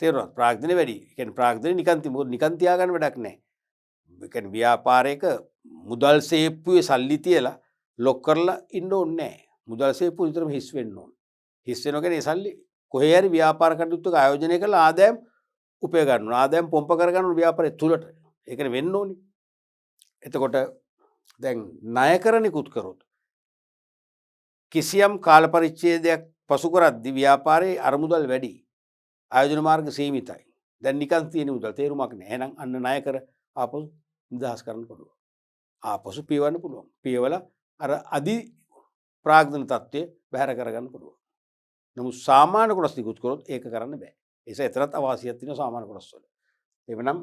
තේරුණාද? ප්‍රාග්ධනය වැඩි. ඒ කියන්නේ ප්‍රාග්ධනය නිකන් තියාගන්න වැඩක් නැහැ. ඒ කියන්නේ ව්‍යාපාරයක මුදල් සේප්පුවේ සල්ලි තියලා ලොක් කරලා ඉන්න ඕනේ නැහැ. මුදල් සේප්පුව විතරම හිස් වෙන්න ඕනේ. හිස් වෙනවා කියන්නේ ඒ සල්ලි කොහේ හරි ව්‍යාපාර කටයුත්තක ආයෝජනය කරලා ආදායම් උපය ගන්න ඕන. ආදායම් පොම්ප කරගන්න ඕන ව්‍යාපාරය තුලට. ඒකනේ වෙන්න ඕනේ. එතකොට දැන් ණයකර නිකුත් කරොත් කිසියම් කාල පරිච්ඡේදයක් පසු කරද්දී ව්‍යාපාරයේ අරමුදල් වැඩි. ආයෝජන මාර්ග සීමිතයි. දැන් නිකන් තියෙන මුදල් තේරුමක් නැහැ. එහෙනම් අන්න ණයකර ආපසු නිදහස් කරන්න පුළුවන්. ආපසු පියවන්න පුළුවන්. පියවලා අර අධි ප්‍රාග්ධන තත්ත්වය බැහැර කරගන්න පුළුවන්. නමුත් සාමාන්‍ය කොටස් නිකුත් කරොත් ඒක කරන්න බෑ. ඒස එතරම් අවාසියක් තියෙනවා සාමාන්‍ය කොටස් වල. එවනම්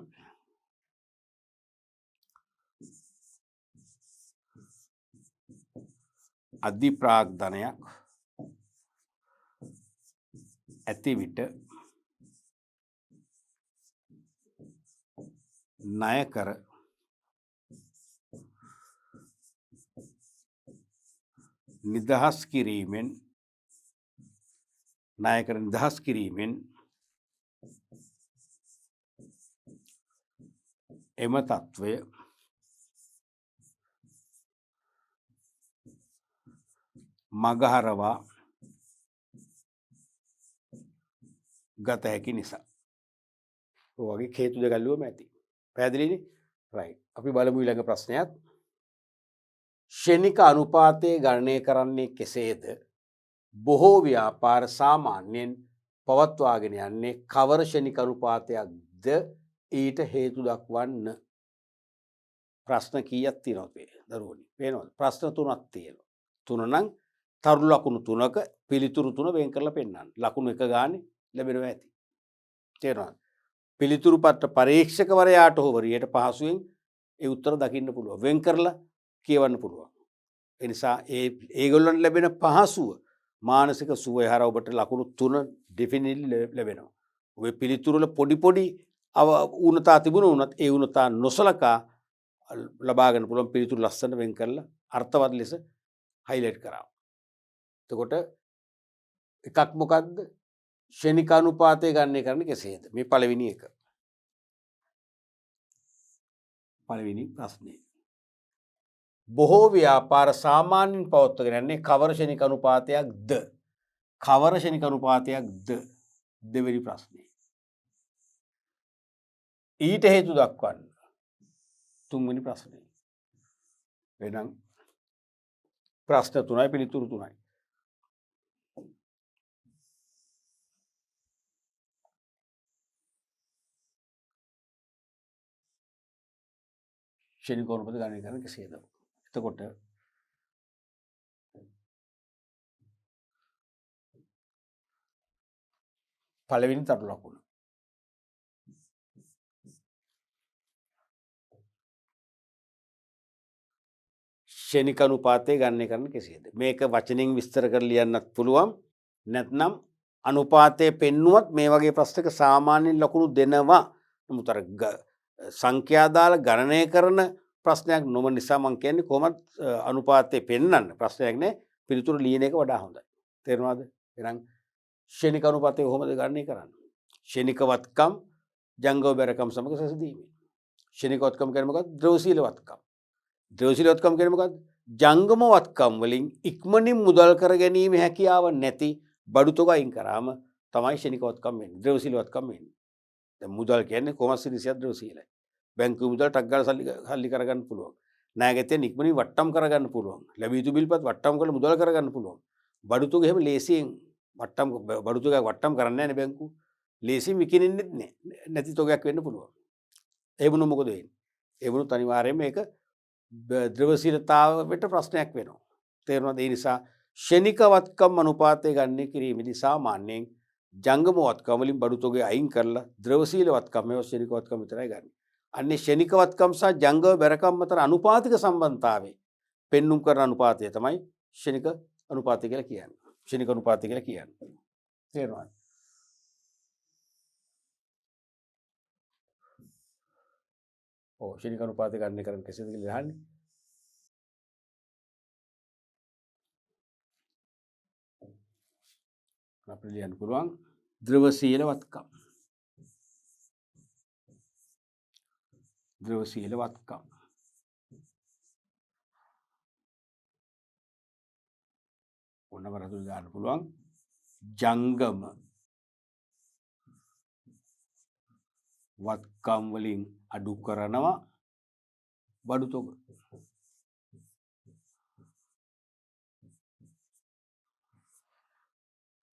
අධි ප්‍රාග්ධනයක් ඇති විට ණයකර නිදහස් කිරීමෙන් එම තත්ත්වය මගහරවා ගත හැකි නිසා. ඔය වගේ හේතු දෙකක් ලියුවම ඇති. පැහැදිලිනේ? රයිට්. අපි බලමු ඊළඟ ප්‍රශ්නයත්. ක්ෂණික අනුපාතය ගණනය කරන්නේ කෙසේද? බොහෝ ව්‍යාපාර සාමාන්‍යයෙන් පවත්වාගෙන යන්නේ කවර ෂණික අනුපාතයක්ද ඊට හේතු දක්වන්න. ප්‍රශ්න කීයක් තියෙනවද දරුවනි? පේනවද? ප්‍රශ්න 3ක් තියෙනවා. 3 නම් තරු ලකුණු 3ක පිළිතුරු 3 වෙන් කරලා පෙන්නන්න. ලකුණු 1 ගානේ ලැබෙනවා ඇති. තේරෙනවද? පිළිතුරු පත්‍ර පරීක්ෂකවරයාට හෝ වරියට පහසුවෙන් ඒ උත්තර දකින්න පුළුවන්. වෙන් කරලා කියවන්න පුළුවන්. ඒ නිසා ඒගොල්ලන්ට ලැබෙන පහසුව මානසික සුවය හරහා ඔබට ලකුණු 3 ඩෙෆිනිට්ලි ලැබෙනවා. ඔබේ පිළිතුරු වල පොඩි ඌනතා තිබුණ උනත් ඒ ඌනතා නොසලකා ලබා ගන්න පුළුවන් පිළිතුරු ලස්සන වෙන් කරලා අර්ථවත් ලෙස හයිලයිට් කරා. එතකොට එකක් මොකද්ද? ෂණික අනුපාතය ගණනය කරන්නේ කෙසේද? මේ පළවෙනි එක. පළවෙනි ප්‍රශ්නේ. බොහෝ ව්‍යාපාර සාමාන්‍යයෙන් පවත්වාගෙන යන්නේ කවර ෂණික අනුපාතයක්ද? කවර ෂණික අනුපාතයක්ද? දෙවෙනි ප්‍රශ්නේ. ඊට හේතු දක්වන්න. තුන්වෙනි ප්‍රශ්නේ. එහෙනම් ප්‍රශ්න 3යි පිළිතුරු 3යි. ෂණික අනුපාත ගණනය කරන්නේ කෙසේද? එතකොට පළවෙනි තරු ලකුණ. ෂණික අනුපාතය ගණනය කරන්නේ කෙසේද? මේක වචනෙන් විස්තර කරලා ලියන්නත් පුළුවන්. නැත්නම් අනුපාතය පෙන්නුවත් මේ වගේ ප්‍රශ්නක සාමාන්‍යයෙන් ලකුණු දෙනවා. නමුත් අර සංඛ්‍යා දාලා ගණනය කරන ප්‍රශ්නයක් නොම නිසා මම කියන්නේ කොහොමද අනුපාතය පෙන්වන්න ප්‍රශ්නයක් නෑ, පිළිතුරු ලියන එක වඩා හොඳයි. තේරුණාද? එහෙනම් ෂණික අනුපාතය කොහොමද ගණනය කරන්නේ? ෂණික වත්කම් ජංගම බැරකම් සමග සැසඳීමෙන්. ෂණික වත්කම් කියන්නේ මොකක්ද? ද්‍රවශීල වත්කම්. ද්‍රවශීල වත්කම් කියන්නේ මොකක්ද? ජංගම වත්කම් වලින් ඉක්මනින් මුදල් කර ගැනීම හැකියාව නැති බඩු තොග අයින් කරාම තමයි ෂණික වත්කම් වෙන්නේ. ද්‍රවශීල වත්කම් වෙන්නේ. දැන් මුදල් කියන්නේ කොහොමද සිරිසියක් ද්‍රවශීලයි. බැංකුවේ මුදල් ටක් ගාලා සල්ලි කරගන්න පුළුවන්. ණයගැතියන් ඉක්මනින් වට්ටම් කරගන්න පුළුවන්. ලැබිය යුතු බිල්පත් වට්ටම් කරලා මුදල් කරගන්න පුළුවන්. බඩු තොග එහෙම ලේසියෙන් බඩු තොගයක් වට්ටම් කරන්නේ නැහැ නේ බැංකුව. ලේසියෙන් විකිනෙන්නෙත් නැහැ. නැති තොගයක් වෙන්න පුළුවන්. ඒ වුණොත් මොකද වෙන්නේ? ඒ වුණොත් අනිවාර්යයෙන්ම මේක ද්‍රවශීලතාවට ප්‍රශ්නයක් වෙනවා. තේරුණාද? ඒ නිසා ෂණික වත්කම් අනුපාතය ගණනය කිරීමේදී සාමාන්‍යයෙන් ජංගම වත්කම් වලින් බඩු තොගය අයින් කරලා ද්‍රවශීල වත්කම් මේවා ෂණික වත්කම් විතරයි ගන්න. අන්නේ ෂණික වත්කම් සහ ජංගම බැරකම් අතර අනුපාතික සම්බන්ධතාවය පෙන්눔 කරන අනුපාතය තමයි ෂණික අනුපාතය කියලා කියන්නේ. ෂණික අනුපාතය කියලා කියන්නේ. තේරුණාද? ඔව් ෂණික අනුපාතය ගණනය කරන්නේ කෙසේද කියලා අහන්නේ. අපිට ලියන්න පුළුවන් ද්‍රවශීල වත්කම්. ද්‍රවශීල වත්කම්. ඔන්න වරදුන දාන්න පුළුවන් ජංගම වත්කම් වලින් අඩු කරනවා බඩු තොග.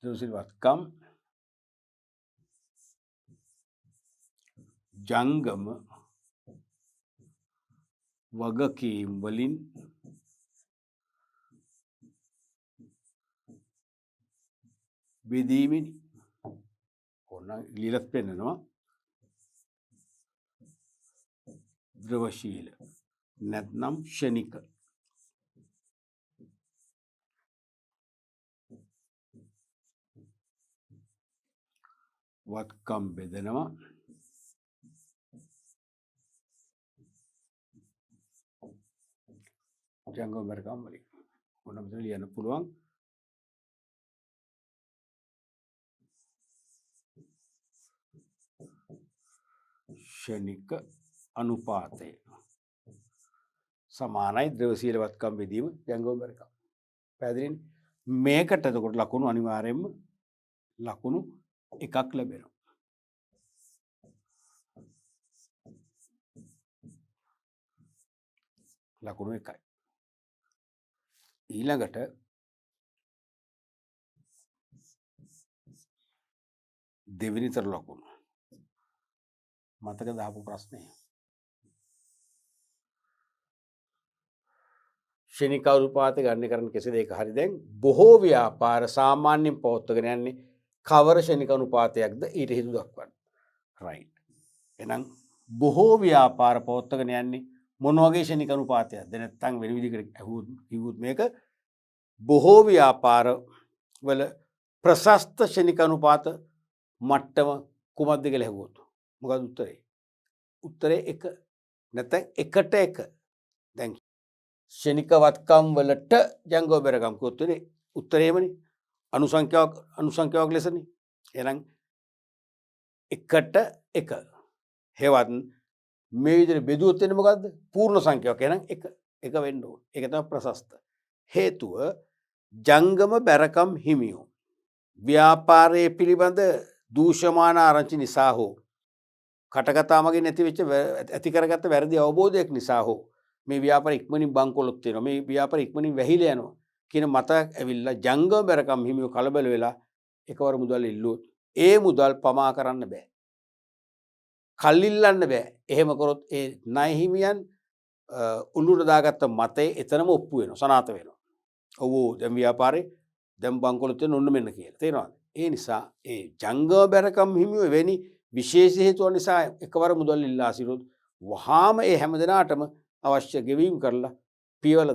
ද්‍රවශීල වත්කම් ජංගම වගකීම් වලින් බෙදීමෙනි. ඔන්න ලියලත් පෙන්නනවා ද්‍රවශීල නැත්නම් ෂණික වත්කම් බෙදනවා ජංගම බැරකම් වලින්. ඔන්න මෙතන ලියන්න පුළුවන් ෂණික අනුපාතය සමානයි ද්‍රවශීල වත්කම් බෙදීම ජංගම බැරකම්. පැහැදිලිනේ? මේකට එතකොට ලකුණු අනිවාර්යයෙන්ම ලකුණු එකක් ලැබෙනවා. ලකුණු එකයි. ඊළඟට දෙවෙනි තර ලකුණ. මතක දාපු ප්‍රශ්නය. ක්ෂණික අනුපාත ගණනය කරන්න කෙසේද? ඒක හරි. දැන් බොහෝ ව්‍යාපාර සාමාන්‍යයෙන් පවත්වාගෙන යන්නේ කවර ක්ෂණික අනුපාතයක්ද ඊට හේතු දක්වන්න. රයිට්. එහෙනම් බොහෝ ව්‍යාපාර පවත්වාගෙන යන්නේ මොන වගේ ක්ෂණික අනුපාතයක්ද? නැත්නම් වෙන විදිහකට කිව්වොත් මේක බොහෝ ව්‍යාපාර වල ප්‍රශස්ත ක්ෂණික අනුපාත මට්ටම කුමක්ද කියලා ඇහුවොත් මොකක්ද උත්තරේ? උත්තරේ 1. නැත්නම් 1ට 1. දැන් ක්ෂණික වත්කම් වලට ජංගම බෙරකම් කිව්වොත් වෙන්නේ උත්තරේමනේ. අනුසංඛ්‍යාවක් ලෙසනේ. එහෙනම් 1ට 1. හේවත් මේ විදිහට බෙදුවොත් වෙන්නේ මොකද්ද? පූර්ණ සංඛ්‍යාවක්. එහෙනම් 1 1 වෙන්න ඕන. ඒක තමයි ප්‍රශස්ත. හේතුව ජංගම බැරකම් හිමියෝ ව්‍යාපාරයේ පිළිබඳ දූෂමාන ආරංචි නිසා හෝ කටකතා මගින් ඇති කරගත්ත වැරදි අවබෝධයක් නිසා හෝ මේ ව්‍යාපාර ඉක්මනින් බංකොලොත් වෙනවා, මේ ව්‍යාපාර ඉක්මනින් වැහිලා යනවා කියන මතයක් ඇවිල්ලා ජංගම බැරකම් හිමියෝ කලබල වෙලා එකවර මුදල් ඉල්ලුවොත් ඒ මුදල් පමා කරන්න බෑ. කල් ඉල්ලන්න බෑ. එහෙම කරොත් ඒ ණය හිමියන් උල්ලුට දාගත්ත මතේ එතනම ඔප්පු වෙනවා, සනාථ වෙනවා. ඔව් දැන් ව්‍යාපාරේ දැන් බංකොලොත් වෙන ඔන්න මෙන්න කියලා. තේරෙනවද? ඒ නිසා ඒ ජංගම බැරකම් හිමියෝ එවැනි විශේෂ හේතුව නිසා එකවර මුදල් ඉල්ලා සිටොත් වහාම ඒ හැමදෙනාටම අවශ්‍ය ගෙවීම් කරලා පියවල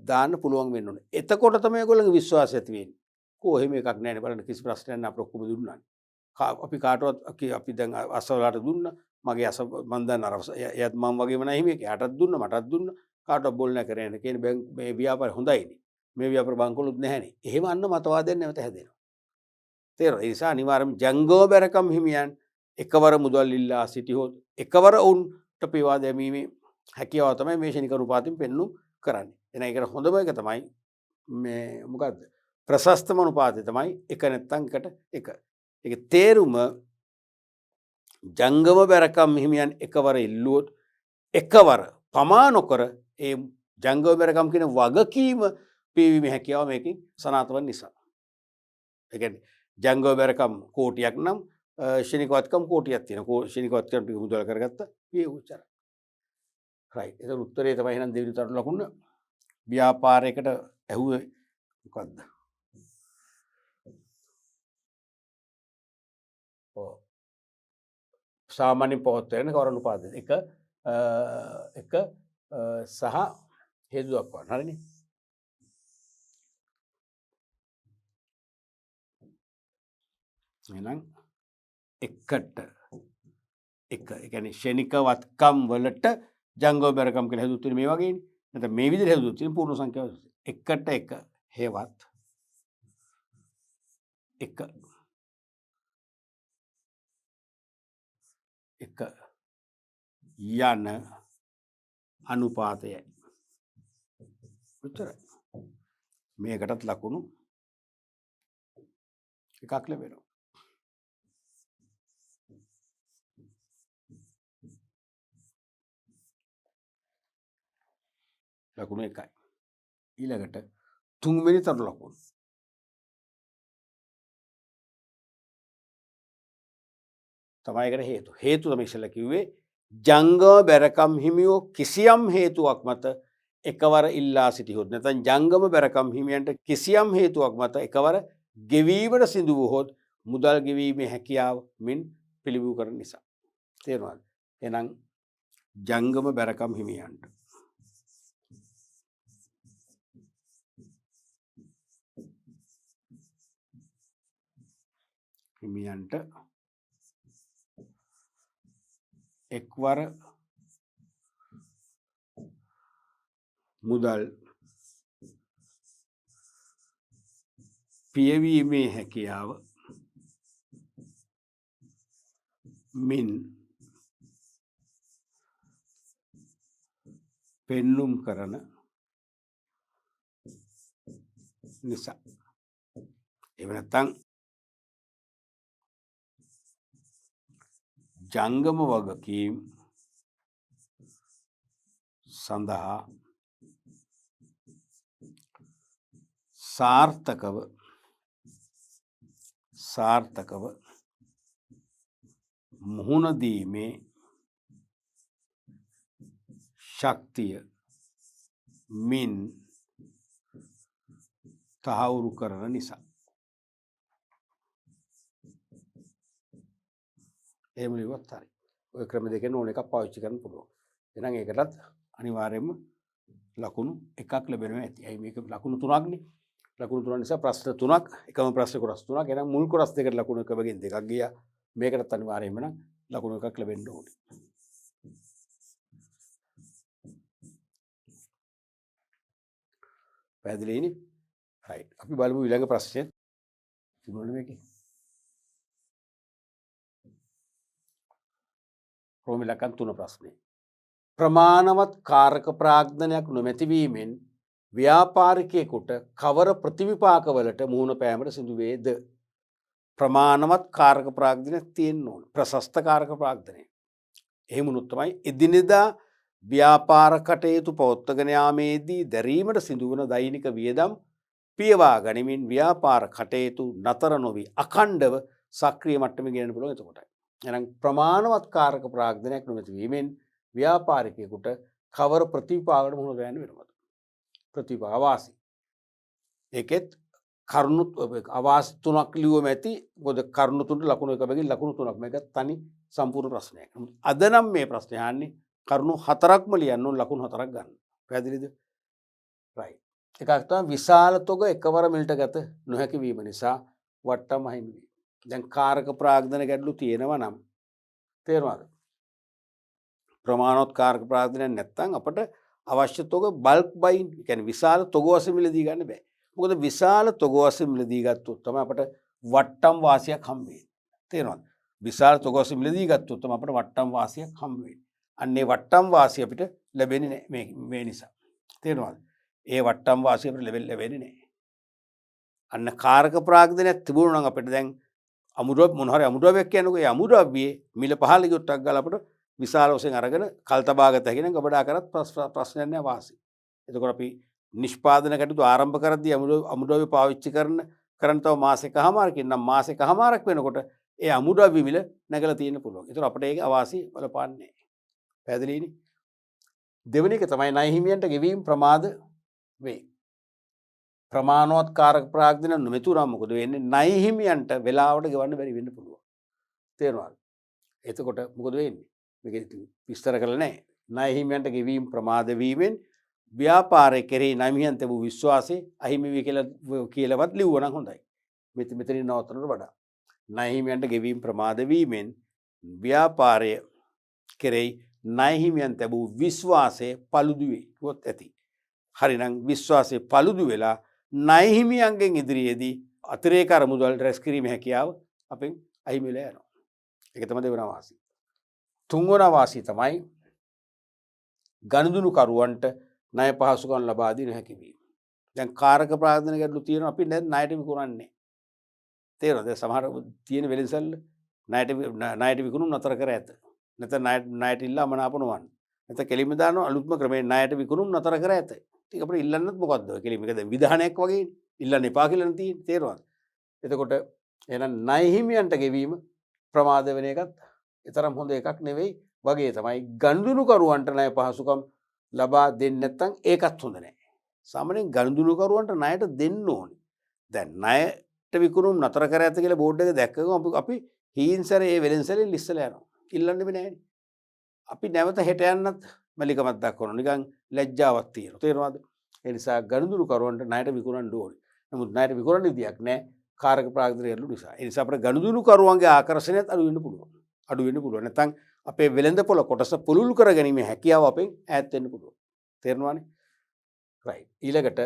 දාන්න පුළුවන් වෙන්න ඕනේ. එතකොට තමයි ඒගොල්ලන්ගේ විශ්වාසය ඇති වෙන්නේ. කොහෙම එකක් නැහැ නේ බලන්න, කිසි ප්‍රශ්නයක් නැහැ අපර ඔක්කොම දුන්නානේ. අපි කාටවත් අපි දැන් අසවලාට දුන්නා. මගේ අස මන් දන්න අර එයත් මම වගේම නැහැ හිමියෙක්. එයාටත් දුන්නා, මටත් දුන්නා. කාටවත් බොල් නැහැ කරේ නැහැ. කියන්නේ මේ ව්‍යාපාරය හොඳයිනේ. මේ ව්‍යාපාර බංකොලොත් නැහැනේ. එහෙම අන්න මතවාදයෙන් නැවත හැදෙනවා. තේරෙනවද? ඒ නිසා අනිවාර්යයෙන්ම ජංගම බැරකම් හිමියන් එකවර මුදල් ඉල්ලා සිටියොත් එකවර ඔවුන්ට පියවා දැමීමේ හැකියාව තමයි මේ ක්ෂණික අනුපාතයෙන් පෙන්වු කරන්නේ. එහෙනම් ඒකට හොඳම එක තමයි මේ මොකද්ද? ප්‍රශස්තම අනුපාතය තමයි 1 නැත්නම් 1ට 1. ඒක තේරුම ජංගම බැරකම් හිමියන් එකවර ඉල්ලුවොත් එකවර පමා නොකර ඒ ජංගම බැරකම් කියන වගකීම පියවීමේ හැකියාව මේකෙන් සනාථ වෙන නිසා. ඒ කියන්නේ ජංගම බැරකම් කෝටියක් නම් ක්ෂණික වත්කම් කෝටියක් තියෙනවා. ක්ෂණික වත්කම් ටික මුදල් කරගත්ත පියවුචර. රයිට්. ඒක උත්තරේ තමයි එහෙනම් දෙවෙනි තරු ලකුණ. ව්‍යාපාරයකට ඇහුවේ මොකද්ද? ඔව්. සාමාන්‍ය පොහොත්වරන කවර අනුපාතද? 1 සහ හේතු දක්වන්න. හරිනේ. එහෙනම් 1ට 1. ඒ කියන්නේ ක්ෂණික වත්කම් වලට ජංගම බැරකම් කියලා හදුවොත් මේ වගේනේ. නැත්නම් මේ විදිහට හදුවොත් පූර්ණ සංඛ්‍යාව 1ට 1 හේවත් 1 යන අනුපාතයයි. උත්තරයි. මේකටත් ලකුණු එකක් ලැබෙනවා. ලකුණු 1යි. ඊළඟට තුන්වෙනි තරු ලකුණ. තමයි ඒකට හේතු. හේතු තමයි ඉස්සෙල්ලා කිව්වේ ජංගම බැරකම් හිමියෝ කිසියම් හේතුවක් මත එකවර ඉල්ලා සිටියොත් නැත්නම් ජංගම බැරකම් හිමියන්ට කිසියම් හේතුවක් මත එකවර ගෙවීමට සිදු වූහොත් මුදල් ගෙවීමේ හැකියාව මින් පිළිබිඹු කරන නිසා. තේරුණාද? එහෙනම් ජංගම බැරකම් හිමියන්ට එක්වර මුදල් පියවීමේ හැකියාව මින් පෙන්නුම් කරන නිසා. එහෙම නැත්නම් ජංගම වගකීම් සඳහා සාර්ථකව මුහුණ දීමේ ශක්තිය මින් තහවුරු කරන නිසා. එහෙම ලිව්වත් හරි. ඔය ක්‍රම දෙකෙන් ඕන එකක් පාවිච්චි කරන්න පුළුවන්. එහෙනම් ඒකටත් අනිවාර්යයෙන්ම ලකුණු එකක් ලැබෙනවා ඇති. ඇයි මේක ලකුණු තුනක්නේ. ලකුණු තුන නිසා ප්‍රශ්න තුනක් එකම ප්‍රශ්න කොටස් තුනක්. එහෙනම් මුල් කොටස් දෙකට ලකුණු එක වගේන් දෙකක් ගියා. මේකටත් අනිවාර්යයෙන්ම නම් ලකුණු එකක් ලැබෙන්න ඕනේ. පැහැදිලිනේ? රයිට්. අපි බලමු ඊළඟ ප්‍රශ්නේ. තිබුණානේ මේකේ. රෝම ඉලක්කම් 3 ප්‍රශ්නේ. ප්‍රමාණවත් කාරක ප්‍රාග්ධනයක් නොමැතිවීමෙන් ව්‍යාපාරිකයෙකුට කවර ප්‍රතිවිපාකවලට මුහුණ පෑමට සිදු වේද? ප්‍රමාණවත් කාරක ප්‍රාග්ධනයක් තියෙන්න ඕන. ප්‍රශස්ත කාරක ප්‍රාග්ධනය. එහෙම වුණොත් තමයි එදිනෙදා ව්‍යාපාර කටයුතු පවත්වාගෙන යාමේදී දැරීමට සිදුවන දෛනික වියදම් පියවා ගනිමින් ව්‍යාපාර කටයුතු නතර නොවි අඛණ්ඩව සක්‍රීය මට්ටමේ ගෙනන්න පුළුවන් එතකොටයි. එහෙනම් ප්‍රමාණවත් කාරක ප්‍රාග්ධනයක් නොමැතිවීමෙන් ව්‍යාපාරිකයෙකුට කවර ප්‍රතිපාකකට මුහුණ දෙන්න වෙනවද? ප්‍රතිපාක අවාසි. ඒකෙත් කරුණු අවාසි තුනක් ලියුවම ඇති. මොකද කරුණු තුනට ලකුණු එක බැගින් ලකුණු තුනක්. මේක තනි සම්පූර්ණ ප්‍රශ්නයක්. අද නම් මේ ප්‍රශ්නේ අහන්නේ කරුණු හතරක්ම ලියන්න ඕන ලකුණු හතරක් ගන්න. පැහැදිලිද? රයිට්. එකක් තමයි විශාල තොග එකවර මිලට ගත නොහැකි වීම නිසා වට්ටම් අහිමි වීම. දැන් කාරක ප්‍රාග්ධන ගැටලු තියෙනවා නම් තේරෙනවද? ප්‍රමාණවත් කාරක ප්‍රාග්ධනයක් නැත්නම් අපට අවශ්‍ය තොග බල්ක් බයින් කියන්නේ විශාල තොග වශයෙන් මිලදී ගන්න බෑ. මොකද විශාල තොග වශයෙන් මිලදී ගත්තොත් තමයි අපට වට්ටම් වාසියක් හම්බ වෙන්නේ. තේරෙනවද? විශාල තොග වශයෙන් මිලදී ගත්තොත් තමයි අපට වට්ටම් වාසියක් හම්බ වෙන්නේ. අන්නේ වට්ටම් වාසිය අපිට ලැබෙන්නේ නැහැ මේ නිසා. තේරෙනවද? ඒ වට්ටම් වාසිය අපිට ලැබෙන්නේ නැහැ. අන්න කාරක ප්‍රාග්ධනයක් තිබුණා නම් අපිට දැන් අමුද්‍රව්‍ය මොන හරි අමුද්‍රව්‍යයක් කියනකොට ඒ අමුද්‍රව්‍යයේ මිල පහළ ගියොත් ටක් ගාලා අපිට විශාල වශයෙන් අරගෙන කල් තබාගත හැකි නම් ගබඩා කරත් ප්‍රශ්නයක් නැහැ වාසි. එතකොට අපි නිෂ්පාදන කටයුතු ආරම්භ කරද්දී අමුද්‍රව්‍ය පාවිච්චි කරන තව මාසෙකමාරකින් නම් මාසෙකමාරක් වෙනකොට ඒ අමුද්‍රව්‍ය මිල නැගලා තියෙන්න පුළුවන්. ඒතර අපිට ඒක අවාසි බලපාන්නේ නැහැ. පැහැදිලිනේ? දෙවෙනි එක තමයි ණය හිමියන්ට ගෙවීම ප්‍රමාද වේ. ප්‍රමාණවත් කාරක ප්‍රාග්ධන නොමැතුණාම මොකද වෙන්නේ? ණය හිමියන්ට වෙලාවට ගෙවන්න බැරි වෙන්න පුළුවන්. තේරුණාද? එතකොට මොකද වෙන්නේ? මේක විස්තර කරලා නැහැ. ණය හිමියන්ට ගෙවීම ප්‍රමාද වීමෙන් ව්‍යාපාරයේ කෙරෙහි ණය හිමියන් තිබූ විශ්වාසය අහිමි වේ කියලාවත් ලිව්වනම් හොඳයි. මෙතනින් නවත්තනට වඩා. ණය හිමියන්ට ගෙවීම ප්‍රමාද වීමෙන් ව්‍යාපාරය කෙරෙහි ණය හිමියන් තිබූ විශ්වාසය paludu වේ. කිව්වොත් ඇති. හරිනම් විශ්වාසය paludu වෙලා ණය හිමියන්ගෙන් ඉදිරියේදී අතිරේක අරමුදල් රැස් කිරීමේ හැකියාව අපෙන් අහිමි වෙලා යනවා. ඒක තමයි දෙවන වාසිය. තුන්වන වාසිය තමයි ගනුදෙනු කරුවන්ට ණය පහසුකම් ලබා දී නොහැකි වීම. දැන් කාරක ප්‍රාග්ධන ගැටලු තියෙනවා අපි දැන් ණයට විකුණන්නේ. තේරෙනවද? සමහර තියෙන වෙළඳසැල ණයට විකුණුම් නතර කර ඇත. නැත්නම් ණයට ඉල්ලා මනාප නොවන්න. නැත්නම් කෙලින්ම දානවා අලුත්ම ක්‍රමයෙන් ණයට විකුණුම් නතර කර ඇත. ඉතින් අපිට ඉල්ලන්නත් මොකද්ද? කෙලින්ම ඒක දැන් විධානයක් වගේ ඉල්ලන්න එපා කියලා තියෙන්නේ. තේරෙනවද? එතකොට එහෙනම් ණය හිමියන්ට ගෙවීම ප්‍රමාද වෙන එකත් තරම් හොඳ එකක් නෙවෙයි වගේ තමයි ගනුදෙනු කරුවන්ට ණය පහසුකම් ලබා දෙන්නේ නැත්නම් ඒකත් හොඳ නැහැ. සාමාන්‍යයෙන් ගනුදෙනු කරුවන්ට ණයට දෙන්න ඕනේ. දැන් ණයට විකුණුම් නතර කර ඇත කියලා බෝඩ් එක දැක්කම අපි හීන්සරේ ඒ වෙලෙන්සලෙන් ලිස්සලා යනවා. ඉල්ලන්නේ නැහැනේ. අපි නැවත හෙට යන්නත් මැලිකමක් දක්වනවා. නිකන් ලැජ්ජාවක් තියෙනවා. තේරෙනවද? ඒ නිසා ගනුදෙනු කරුවන්ට ණයට විකුණන්න ඕනේ. නමුත් ණයට විකුණන්න විදියක් නැහැ. කාරක ප්‍රාග්ධන ගැටලු නිසා. ඒ නිසා අපිට ගනුදෙනු කරුවන්ගේ ආකර්ෂණයත් අඩු වෙන්න පුළුවන්. අඩු වෙන්න පුළුවන්. නැත්නම් අපේ වෙළඳපොළ කොටස පුළුල් කර ගැනීම හැකියාව අපෙන් ඈත් වෙන්න පුළුවන්. තේරෙනවනේ? රයිට්. ඊළඟට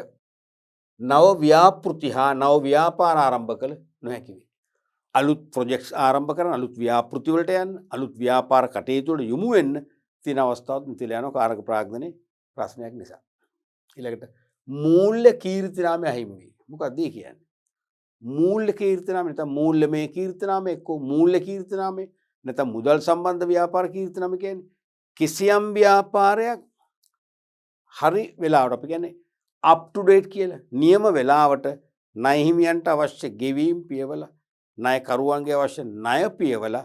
නව ව්‍යාපෘති හා නව ව්‍යාපාර ආරම්භ කළ නොහැකි වේ. අලුත් ප්‍රොජෙක්ට්ස් ආරම්භ කරන අලුත් ව්‍යාපෘති වලට යන්න අලුත් ව්‍යාපාර කටයුතු වලට යොමු වෙන්න තියෙන අවස්ථාවත් මෙතන යනවා කාරක ප්‍රාග්ධනයේ ප්‍රශ්නයක් නිසා. ඊළඟට මූල්‍ය කීර්තිනාමය අහිමි වේ. මොකක්ද ඒ කියන්නේ? මූල්‍ය කීර්තිනාමය නැත්නම් මූල්‍යමය කීර්තිනාමය එක්ක මූල්‍ය කීර්තිනාමය නැත්නම් මුදල් සම්බන්ධ ව්‍යාපාර කීර්තිනාමය කියන්නේ කිසියම් ව්‍යාපාරයක් හරි වෙලාවට අපි කියන්නේ up to date කියලා නියම වෙලාවට ණය හිමියන්ට අවශ්‍ය ගෙවීම් පියවල ණය කරුවන්ගේ අවශ්‍ය ණය පියවල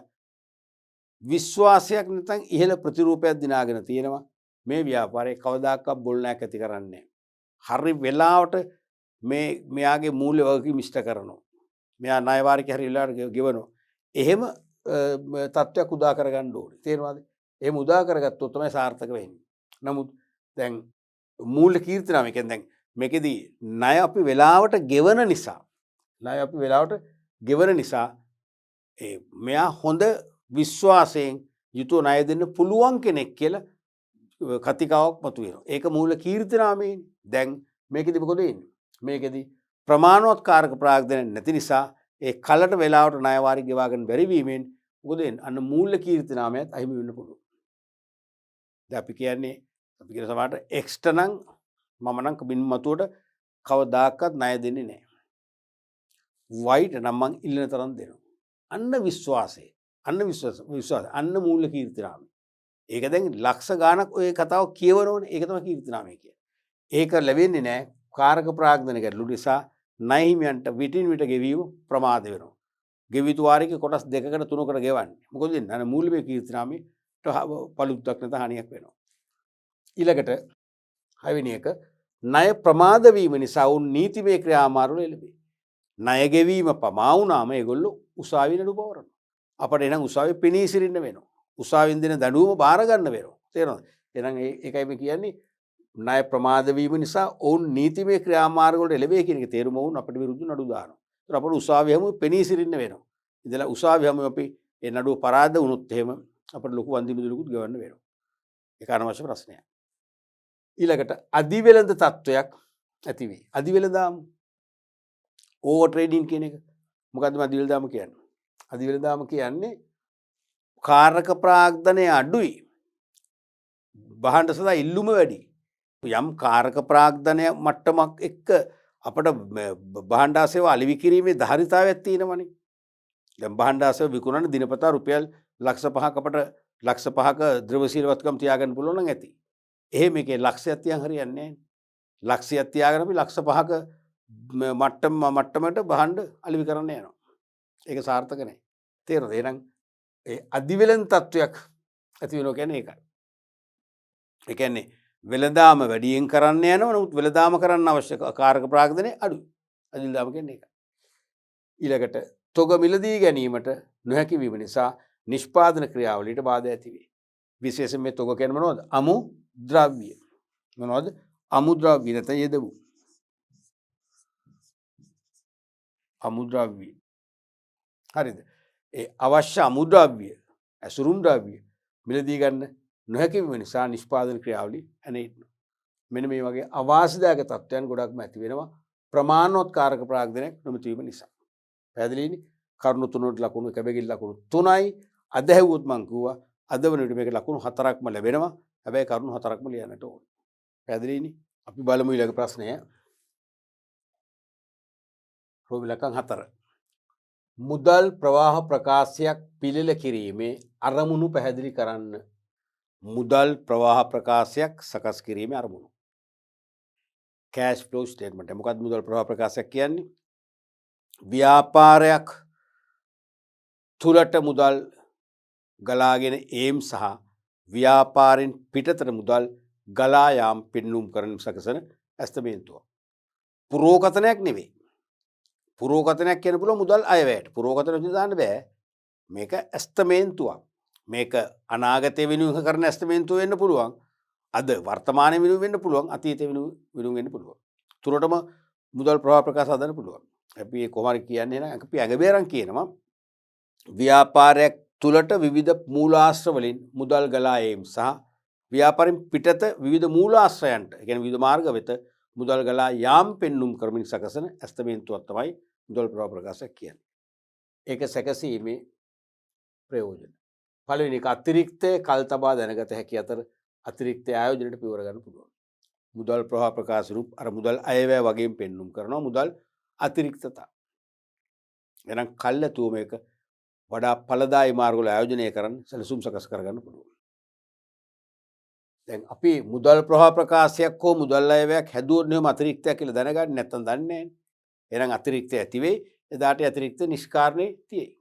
විශ්වාසයක් නැත්නම් ඉහළ ප්‍රතිරූපයක් දිනාගෙන තියෙනවා. මේ ව්‍යාපාරේ කවදාකවත් බොල්නයක් ඇති කරන්නේ නැහැ. හරි වෙලාවට මෙයාගේ මූල්‍ය වගකීම් ඉෂ්ට කරනවා. මෙයා ණය වාරිකේ හරි වෙලාවට ගෙවනවා. එහෙම තත්ත්වයක් උදා කරගන්න ඕනේ. තේරෙනවද? එහෙම උදා කරගත්තොත් තමයි සාර්ථක වෙන්නේ. නමුත් දැන් මූල්‍ය කීර්තිනාම කියන්නේ දැන් මේකෙදී ණය අපි වෙලාවට ගෙවන නිසා මෙයා හොඳ විශ්වාසයෙන් යුතුව ණය දෙන්න පුළුවන් කෙනෙක් කියලා කතිකාවක් මතුවෙනවා. ඒක මූල කීර්තිනාමයෙන්. දැන් මේකෙදි මොකද වෙන්නේ? මේකෙදි ප්‍රමාණවත් කාරක ප්‍රාග්ධනය නැති නිසා ඒ කලට වෙලාවට ණය වාරි ගෙවාගෙන බැරි වීමෙන් මොකද වෙන්නේ? අන්න මූල කීර්තිනාමයත් අහිමි වෙන්න පුළුවන්. දැන් අපි කියන සමහරට එක්ස්ට නම් මම නම් බින් මතුවට කවදාකවත් ණය දෙන්නේ නැහැ. වයිට නම් මං ඉල්ලන තරම් දෙනවා. අන්න විශ්වාසය. අන්න මූල කීර්තිනාමය. ඒක දැන් ලක්ෂ ගාණක් ඔය කතාව කියවනෝනේ. ඒක තමයි කීර්තිනාමය කියන්නේ. ඒක ලැබෙන්නේ නැහැ කාරක ප්‍රාග්ධන ගැටලු නිසා ණය හිමියන්ට විටින් විට ගෙවීම ප්‍රමාද වෙනවා. ගෙවිතු වාරිකේ කොටස් 2කට 3කට ගෙවන්නේ. මොකද වෙන්නේ? අර මූලික කීර්තිනාමයට පළුද්දක් නැත හානියක් වෙනවා. ඊළඟට 6 වෙනි එක ණය ප්‍රමාද වීම නිසා උන් නීතිමය ක්‍රියාමාර්ගවල එළඹේ. ණය ගෙවීම පමා වුණාම ඒගොල්ලෝ උසාවියට නඩු පවරනවා. අපට එනම් උසාවියේ පෙනී සිටින්න වෙනවා. උසාවියෙන් දෙන දඬුවම බාර ගන්න වෙනවා. තේරෙනවද? එහෙනම් ඒකයි මේ කියන්නේ ණය ප්‍රමාද වීම නිසා ඔවුන් නීතිමය ක්‍රියාමාර්ග වලට එළඹේ කියන එක තේරුම වුණ අපිට විරුද්ධ නඩු දානවා. ඒතර අපට උසාවිය හැම පෙනී සිටින්න වෙනවා. ඉතලා උසාවිය හැම අපි ඒ නඩුව පරාද වුණොත් එහෙම අපිට ලොකු වන්දි මුදලකුත් ගෙවන්න වෙනවා. ඒක අනවශ්‍ය ප්‍රශ්නයක්. ඊළඟට අධිවෙළඳ තත්වයක් ඇති වේ. අධිවෙළඳාම් ඕවර් ට්‍රේඩින් කියන එක. මොකද්ද අධිවෙළඳාම කියන්නේ? අධිවෙළඳාම කියන්නේ කාරක ප්‍රාග්ධනය අඩුයි. භාණ්ඩ සඳහා ඉල්ලුම වැඩි. යම් කාරක ප්‍රාග්ධනය මට්ටමක් එක්ක අපට භාණ්ඩාසේව අලෙවි කිරීමේ ධාරිතාවයක් තියෙනවනේ. දැන් භාණ්ඩාසේව විකුණන දිනපතා රුපියල් ලක්ෂ 5ක අපට ලක්ෂ 5ක ද්‍රව්‍යශීලවත්කම් තියාගන්න පුළුවන් නම් ඇති. එහෙම එකේ ලක්ෂයක් තියන් හරියන්නේ නැහැ. ලක්ෂයක් තියාගෙන අපි ලක්ෂ 5ක මට්ටමට භාණ්ඩ අලෙවි කරන්න යනවා. ඒක සාර්ථක නැහැ. තේරෙනවද? එහෙනම් ඒ අධිවෙළඳ තත්වයක් ඇති වෙනවා කියන්නේ ඒකයි. ඒ කියන්නේ වෙළඳාම වැඩියෙන් කරන්න යනවා. නමුත් වෙළඳාම කරන්න අවශ්‍ය කාරක ප්‍රාග්ධනය අඩුයි. අධිවෙළඳාම කියන්නේ ඒකයි. ඊළඟට තොග මිලදී ගැනීමට නොහැකි වීම නිසා නිෂ්පාදන ක්‍රියාවලියට බාධා ඇති වේ. විශේෂයෙන් මේ තොග කියන්නේ මොනවද? අමු ද්‍රව්‍ය. මොනවද? අමු ද්‍රව්‍ය නැත්නම් යෙදවු. අමු ද්‍රව්‍ය. හරිද? ඒ අවශ්‍ය අමුද්‍රව්‍ය ඇසුරුම් ද්‍රව්‍ය මිලදී ගන්න නොහැකි වීම නිසා නිෂ්පාදන ක්‍රියාවලිය ඇනෙනවා. මෙන්න මේ වගේ අවාසිදායක තත්ත්වයන් ගොඩක්ම ඇති වෙනවා ප්‍රමාණවත් කාරක ප්‍රාග්ධනයක් නොමැති වීම නිසා. පැහැදිලිනේ? කරුණු තුනකට ලකුණු එක බැගින් ලකුණු 3යි. අද හැවුවොත් මං කිව්වා අද වන විට මේක ලකුණු 4ක්ම ලැබෙනවා. හැබැයි කරුණු 4ක්ම ලියන්නට ඕනේ. පැහැදිලිනේ? අපි බලමු ඊළඟ ප්‍රශ්නය. රෝමිලකම් 4. මුදල් ප්‍රවාහ ප්‍රකාශයක් පිළිල කිරීමේ අරමුණු පැහැදිලි කරන්න. මුදල් ප්‍රවාහ ප්‍රකාශයක් සකස් කිරීමේ අරමුණු. Cash flow statement. මොකක්ද මුදල් ප්‍රවාහ ප්‍රකාශයක් කියන්නේ? ව්‍යාපාරයක් තුලට මුදල් ගලාගෙන ඒම් සහ ව්‍යාපාරෙන් පිටතට මුදල් ගලා යාම් පෙන්නුම් කරන සකසන ඇස්තමේන්තුව. පුරෝකතනයක් නෙවෙයි. පුරෝකතනයක් කියන පුළුවන් මුදල් අයවැයට. පුරෝකතන විදිහට දාන්න බෑ. මේක ඇස්තමේන්තුවක්. මේක අනාගතයේ විනියෝග කරන ඇස්තමේන්තුව වෙන්න පුළුවන්. අද වර්තමානයේ විනියෝග වෙන්න පුළුවන්. අතීතයේ විනියෝග වෙන්න පුළුවන්. තුරටම මුදල් ප්‍රවාහ ප්‍රකාශ හදන්න පුළුවන්. අපි ඒ කොහොමද කියන්නේ නම් අපි ඇඟබේරන් කියනවා ව්‍යාපාරයක් තුලට විවිධ මූලාශ්‍ර වලින් මුදල් ගලා ඒම් සහ ව්‍යාපාරෙන් පිටත විවිධ මූලාශ්‍රයන්ට ඒ කියන්නේ විවිධ මාර්ග වෙත මුදල් ගලා යාම් පෙන්නුම් කරමින් සකසන ඇස්තමේන්තුවක් තමයි මුදල් ප්‍රවාහ ප්‍රකාශයක් කියන්නේ. ඒක සැකසීමේ ප්‍රයෝජන. පළවෙනි එක අතිරික්තය කල් තබා දැනගත හැකි අතර අතිරික්ත ආයෝජනයට පියවර ගන්න පුළුවන්. මුදල් ප්‍රවාහ ප්‍රකාශ රූප අර මුදල් අයවැය වගේම පෙන්නුම් කරනවා මුදල් අතිරික්තතා. එහෙනම් කල්ැතුව මේක වඩා ඵලදායී මාර්ගවල ආයෝජනය කරන්න සැලසුම් සකස් කරගන්න පුළුවන්. දැන් අපි මුදල් ප්‍රවාහ ප්‍රකාශයක් හෝ මුදල් අයවැයක් හැදුවොත් නෙම අතිරික්තයක් කියලා දැනගන්නේ නැත්නම් දන්නේ නැහැ. එහෙනම් අතිරික්තය ඇති වෙයි. එදාට අතිරික්ත නිෂ්කාරණේ තියෙයි.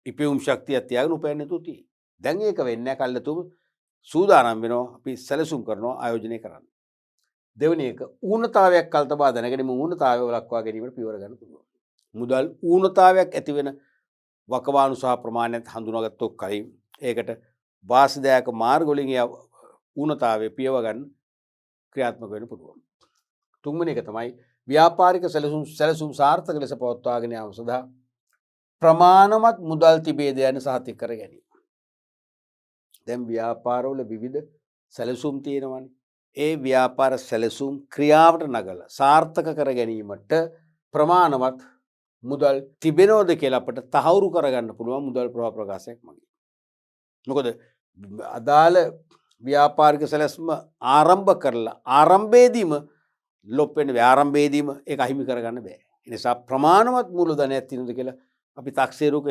ඉපෙවුම් ශක්තියක් තියාගෙන උපයන්නේ නැතුව තියෙයි. දැන් ඒක වෙන්නේ නැහැ. කල්ලාතුම සූදානම් වෙනවා අපි සැලසුම් කරනවා ආයෝජනය කරන්න. දෙවෙනි එක ඌනතාවයක් කල් තබා දැනගෙන ඌනතාවය වළක්වා ගැනීමට පියවර ගන්න පුළුවන්. මුදල් ඌනතාවයක් ඇති වෙන වකවානු සහ ප්‍රමාණයත් හඳුනාගත්තොත් කලින් ඒකට වාසිදායක මාර්ග වලින් ඌනතාවය පියව ගන්න ක්‍රියාත්මක වෙන්න පුළුවන්. තුන්වෙනි එක තමයි ව්‍යාපාරික සැලසුම් සාර්ථක ලෙස පවත්වාගෙන යාම සඳහා ප්‍රමාණවත් මුදල් තිබේද යන සහතික කර ගැනීම. දැන් ව්‍යාපාරවල විවිධ සැලසුම් තියෙනවානේ. ඒ ව්‍යාපාර සැලසුම් ක්‍රියාවට නගලා සාර්ථක කර ගැනීමට ප්‍රමාණවත් මුදල් තිබෙනවද කියලා අපට තහවුරු කරගන්න පුළුවන් මුදල් ප්‍රවාහ ප්‍රකාශයක් මගින්. මොකද අදාළ ව්‍යාපාරික සැලැස්ම ආරම්භ කරලා ආරම්භයේදීම ලොප් වෙන ආරම්භයේදීම ඒක අහිමි කරගන්න බෑ. ඒ නිසා ප්‍රමාණවත් මූලධනයක් තියෙනවද කියලා අපි තාක්ෂේරුක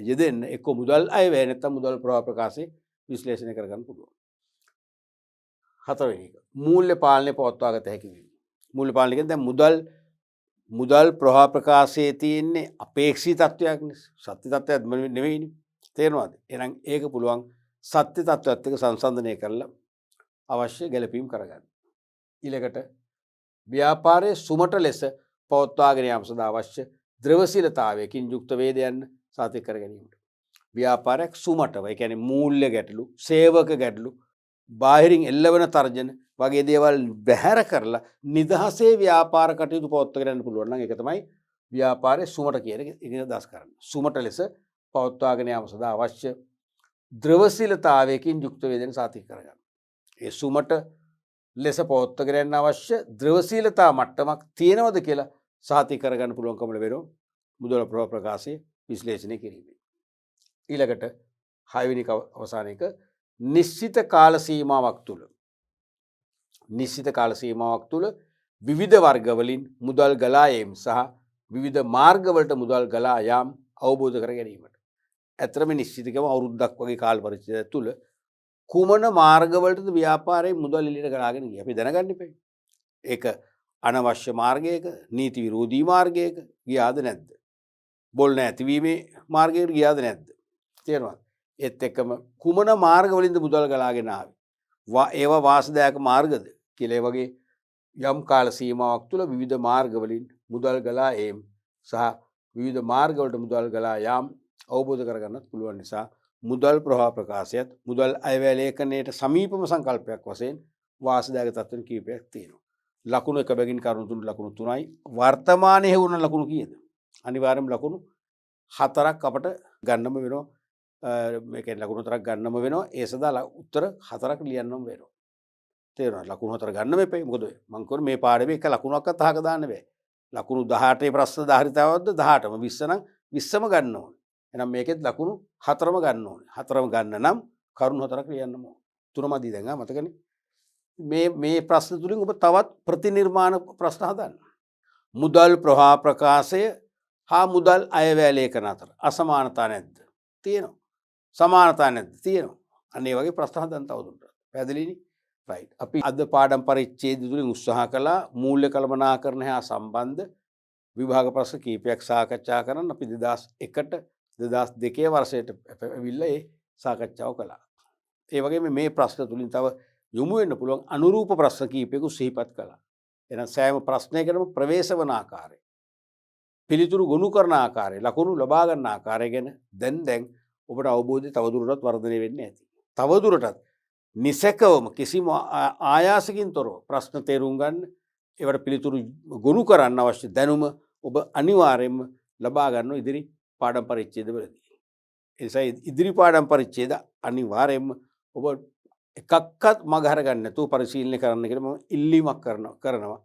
යෙදෙන්න එක්ක මුදල් අයවැය නැත්නම් මුදල් ප්‍රවාහ ප්‍රකාශය විශ්ලේෂණය කරගන්න පුළුවන්. හතරවෙනි එක මූල්‍ය පාලනය පවත්වා ගත හැකි වීම. මූල්‍ය පාලනය කියන්නේ දැන් මුදල් ප්‍රවාහ ප්‍රකාශයේ තියෙන්නේ අපේක්ෂිත තත්වයක් නේ. සත්‍ය තත්වයක් නෙවෙයිනේ. තේරෙනවද? එහෙනම් ඒක පුළුවන් සත්‍ය තත්වයක් එක්ක සංසන්දනය කරලා අවශ්‍ය ගැළපීම් කරගන්න. ඊළඟට ව්‍යාපාරයේ සුමට ලෙස පවත්වාගෙන යාම සඳහා අවශ්‍ය ද්‍රවශීලතාවයකින් යුක්ත වේදයන් සාතික කර ගැනීමට. ව්‍යාපාරයක් සුමටව, ඒ කියන්නේ මූල්‍ය ගැටලු, සේවක ගැටලු, බාහිරින් එල්ලවන තර්ජන වගේ දේවල් බැහැර කරලා නිදහසේ ව්‍යාපාර කටයුතු පවත්වාගෙන යන්න පුළුවන් නම් ඒක තමයි ව්‍යාපාරයේ සුමට කියන එක අදහස් කරන්නේ. සුමට ලෙස පවත්වාගෙන යාම සඳහා අවශ්‍ය ද්‍රවශීලතාවයකින් යුක්ත වේදෙන සාතික කරගන්න. ඒ සුමට ලෙස පවත්වාගෙන යන්න අවශ්‍ය ද්‍රවශීලතා මට්ටමක් තියෙනවද කියලා සාතික කරගන්න පුළුවන්කම ලැබෙනවා මුදල් ප්‍රවාහ ප්‍රකාශයේ විශ්ලේෂණය කිරීමෙන්. ඊළඟට 6 වෙනි අවසාන එක නිශ්චිත කාල සීමාවක් තුල විවිධ වර්ගවලින් මුදල් ගලා යාම සහ විවිධ මාර්ගවලට මුදල් ගලා යාම අවබෝධ කර ගැනීමට. ඇත්තටම නිශ්චිතකම අවුරුද්දක් වගේ කාල පරිච්ඡේදය තුල කුමන මාර්ගවලටද ව්‍යාපාරයේ මුදල් එළියට ගලාගෙන ගියේ අපි දැනගන්න ඉපේ. ඒක අනවශ්‍ය මාර්ගයක, නීති විරෝධී මාර්ගයක ගියාද නැද්ද? බොල් නැතිවීමේ මාර්ගයකට ගියාද නැද්ද? තේරෙනවද? ඒත් එක්කම කුමන මාර්ගවලින්ද මුදල් ගලාගෙන ආවේ? ඒවා වාසදායක මාර්ගද කියලා ඒ වගේ යම් කාල සීමාවක් තුළ විවිධ මාර්ගවලින් මුදල් ගලා ඒම් සහ විවිධ මාර්ගවලට මුදල් ගලා යාම් අවබෝධ කරගන්නත් පුළුවන් නිසා මුදල් ප්‍රවාහ ප්‍රකාශයත් මුදල් අයවැය ලේඛනයට සමීපම සංකල්පයක් වශයෙන් වාසදායක තත්ත්වන කීපයක් තියෙනවා. ලකුණු එක බැගින් කරුණු තුන ලකුණු 3යි. වර්තමානයේ හේවුන ලකුණු කීයද? අනිවාර්යයෙන්ම ලකුණු 4ක් අපට ගන්නම වෙනවා. මේකෙන් ලකුණු 4ක් ගන්නම වෙනවා. ඒ සඳහා උත්තර 4ක් ලියන්නම වෙනවා. තේරෙනවද? ලකුණු 4 ගන්න මෙපේ. මොකද මම කියන්නේ මේ පාඩමේ එක ලකුණක්වත් අහක දාන්න බෑ. ලකුණු 18 ප්‍රශ්න ධාරිතාවක්ද 18ම 20 නම් 20ම ගන්න ඕනේ. එහෙනම් මේකෙත් ලකුණු 4ම ගන්න ඕනේ. 4ම ගන්න නම් කරුණු 4ක් ලියන්නම ඕනේ. 3මදි දැන් මතකනේ. මේ ප්‍රශ්න තුලින් ඔබ තවත් ප්‍රතිනිර්මාණ ප්‍රශ්න හදන්න. මුදල් ප්‍රවාහ ප්‍රකාශය හා මුදල් අයවැය ලේඛන අතර අසමානතා නැද්ද? තියෙනවා. සමානතා නැද්ද? තියෙනවා. අන්න ඒ වගේ ප්‍රශ්න හදන්න තවදුරටත්. පැහැදිලිනේ? රයිට්. අපි අද පාඩම් පරිච්ඡේදය තුලින් උත්සාහ කළා මූල්‍ය කළමනාකරණය හා සම්බන්ධ විභාග ප්‍රශ්න කීපයක් සාකච්ඡා කරන්න. අපි 2001ට 2002 වර්ෂයට ඇවිල්ලා ඒ සාකච්ඡාව කළා. ඒ වගේම මේ ප්‍රශ්න තුලින් තව යොමු වෙන්න පුළුවන් අනුරූප ප්‍රශ්න කීපයක සිහිපත් කළා. එහෙනම් සෑම ප්‍රශ්නයකටම ප්‍රවේශ වන ආකාරය, පිළිතුරු ගොනු කරන ආකාරය, ලකුණු ලබා ගන්න ආකාරය ගැන දැන් ඔබට අවබෝධය තවදුරටත් වර්ධනය වෙන්න ඇති. තවදුරටත් නිසැකවම කිසිම ආයාසකින් තොරව ප්‍රශ්න තේරුම් ගන්න, ඒවට පිළිතුරු ගොනු කරන්න අවශ්‍ය දැනුම ඔබ අනිවාර්යයෙන්ම ලබා ගන්න ඉදිරි පාඩම් පරිච්ඡේදවලදී. ඒ නිසා ඉදිරි පාඩම් පරිච්ඡේද අනිවාර්යයෙන්ම ඔබ එකක්වත් මගහර ගන්න නැතුව පරිශීලනය කරන්න කියලා මම ඉල්ලීමක් කරනවා.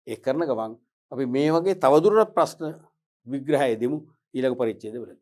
ඒ කරන ගමන් අපි මේ වගේ තවදුරටත් ප්‍රශ්න විග්‍රහය දෙමු ඊළඟ පරිච්ඡේදවලදී.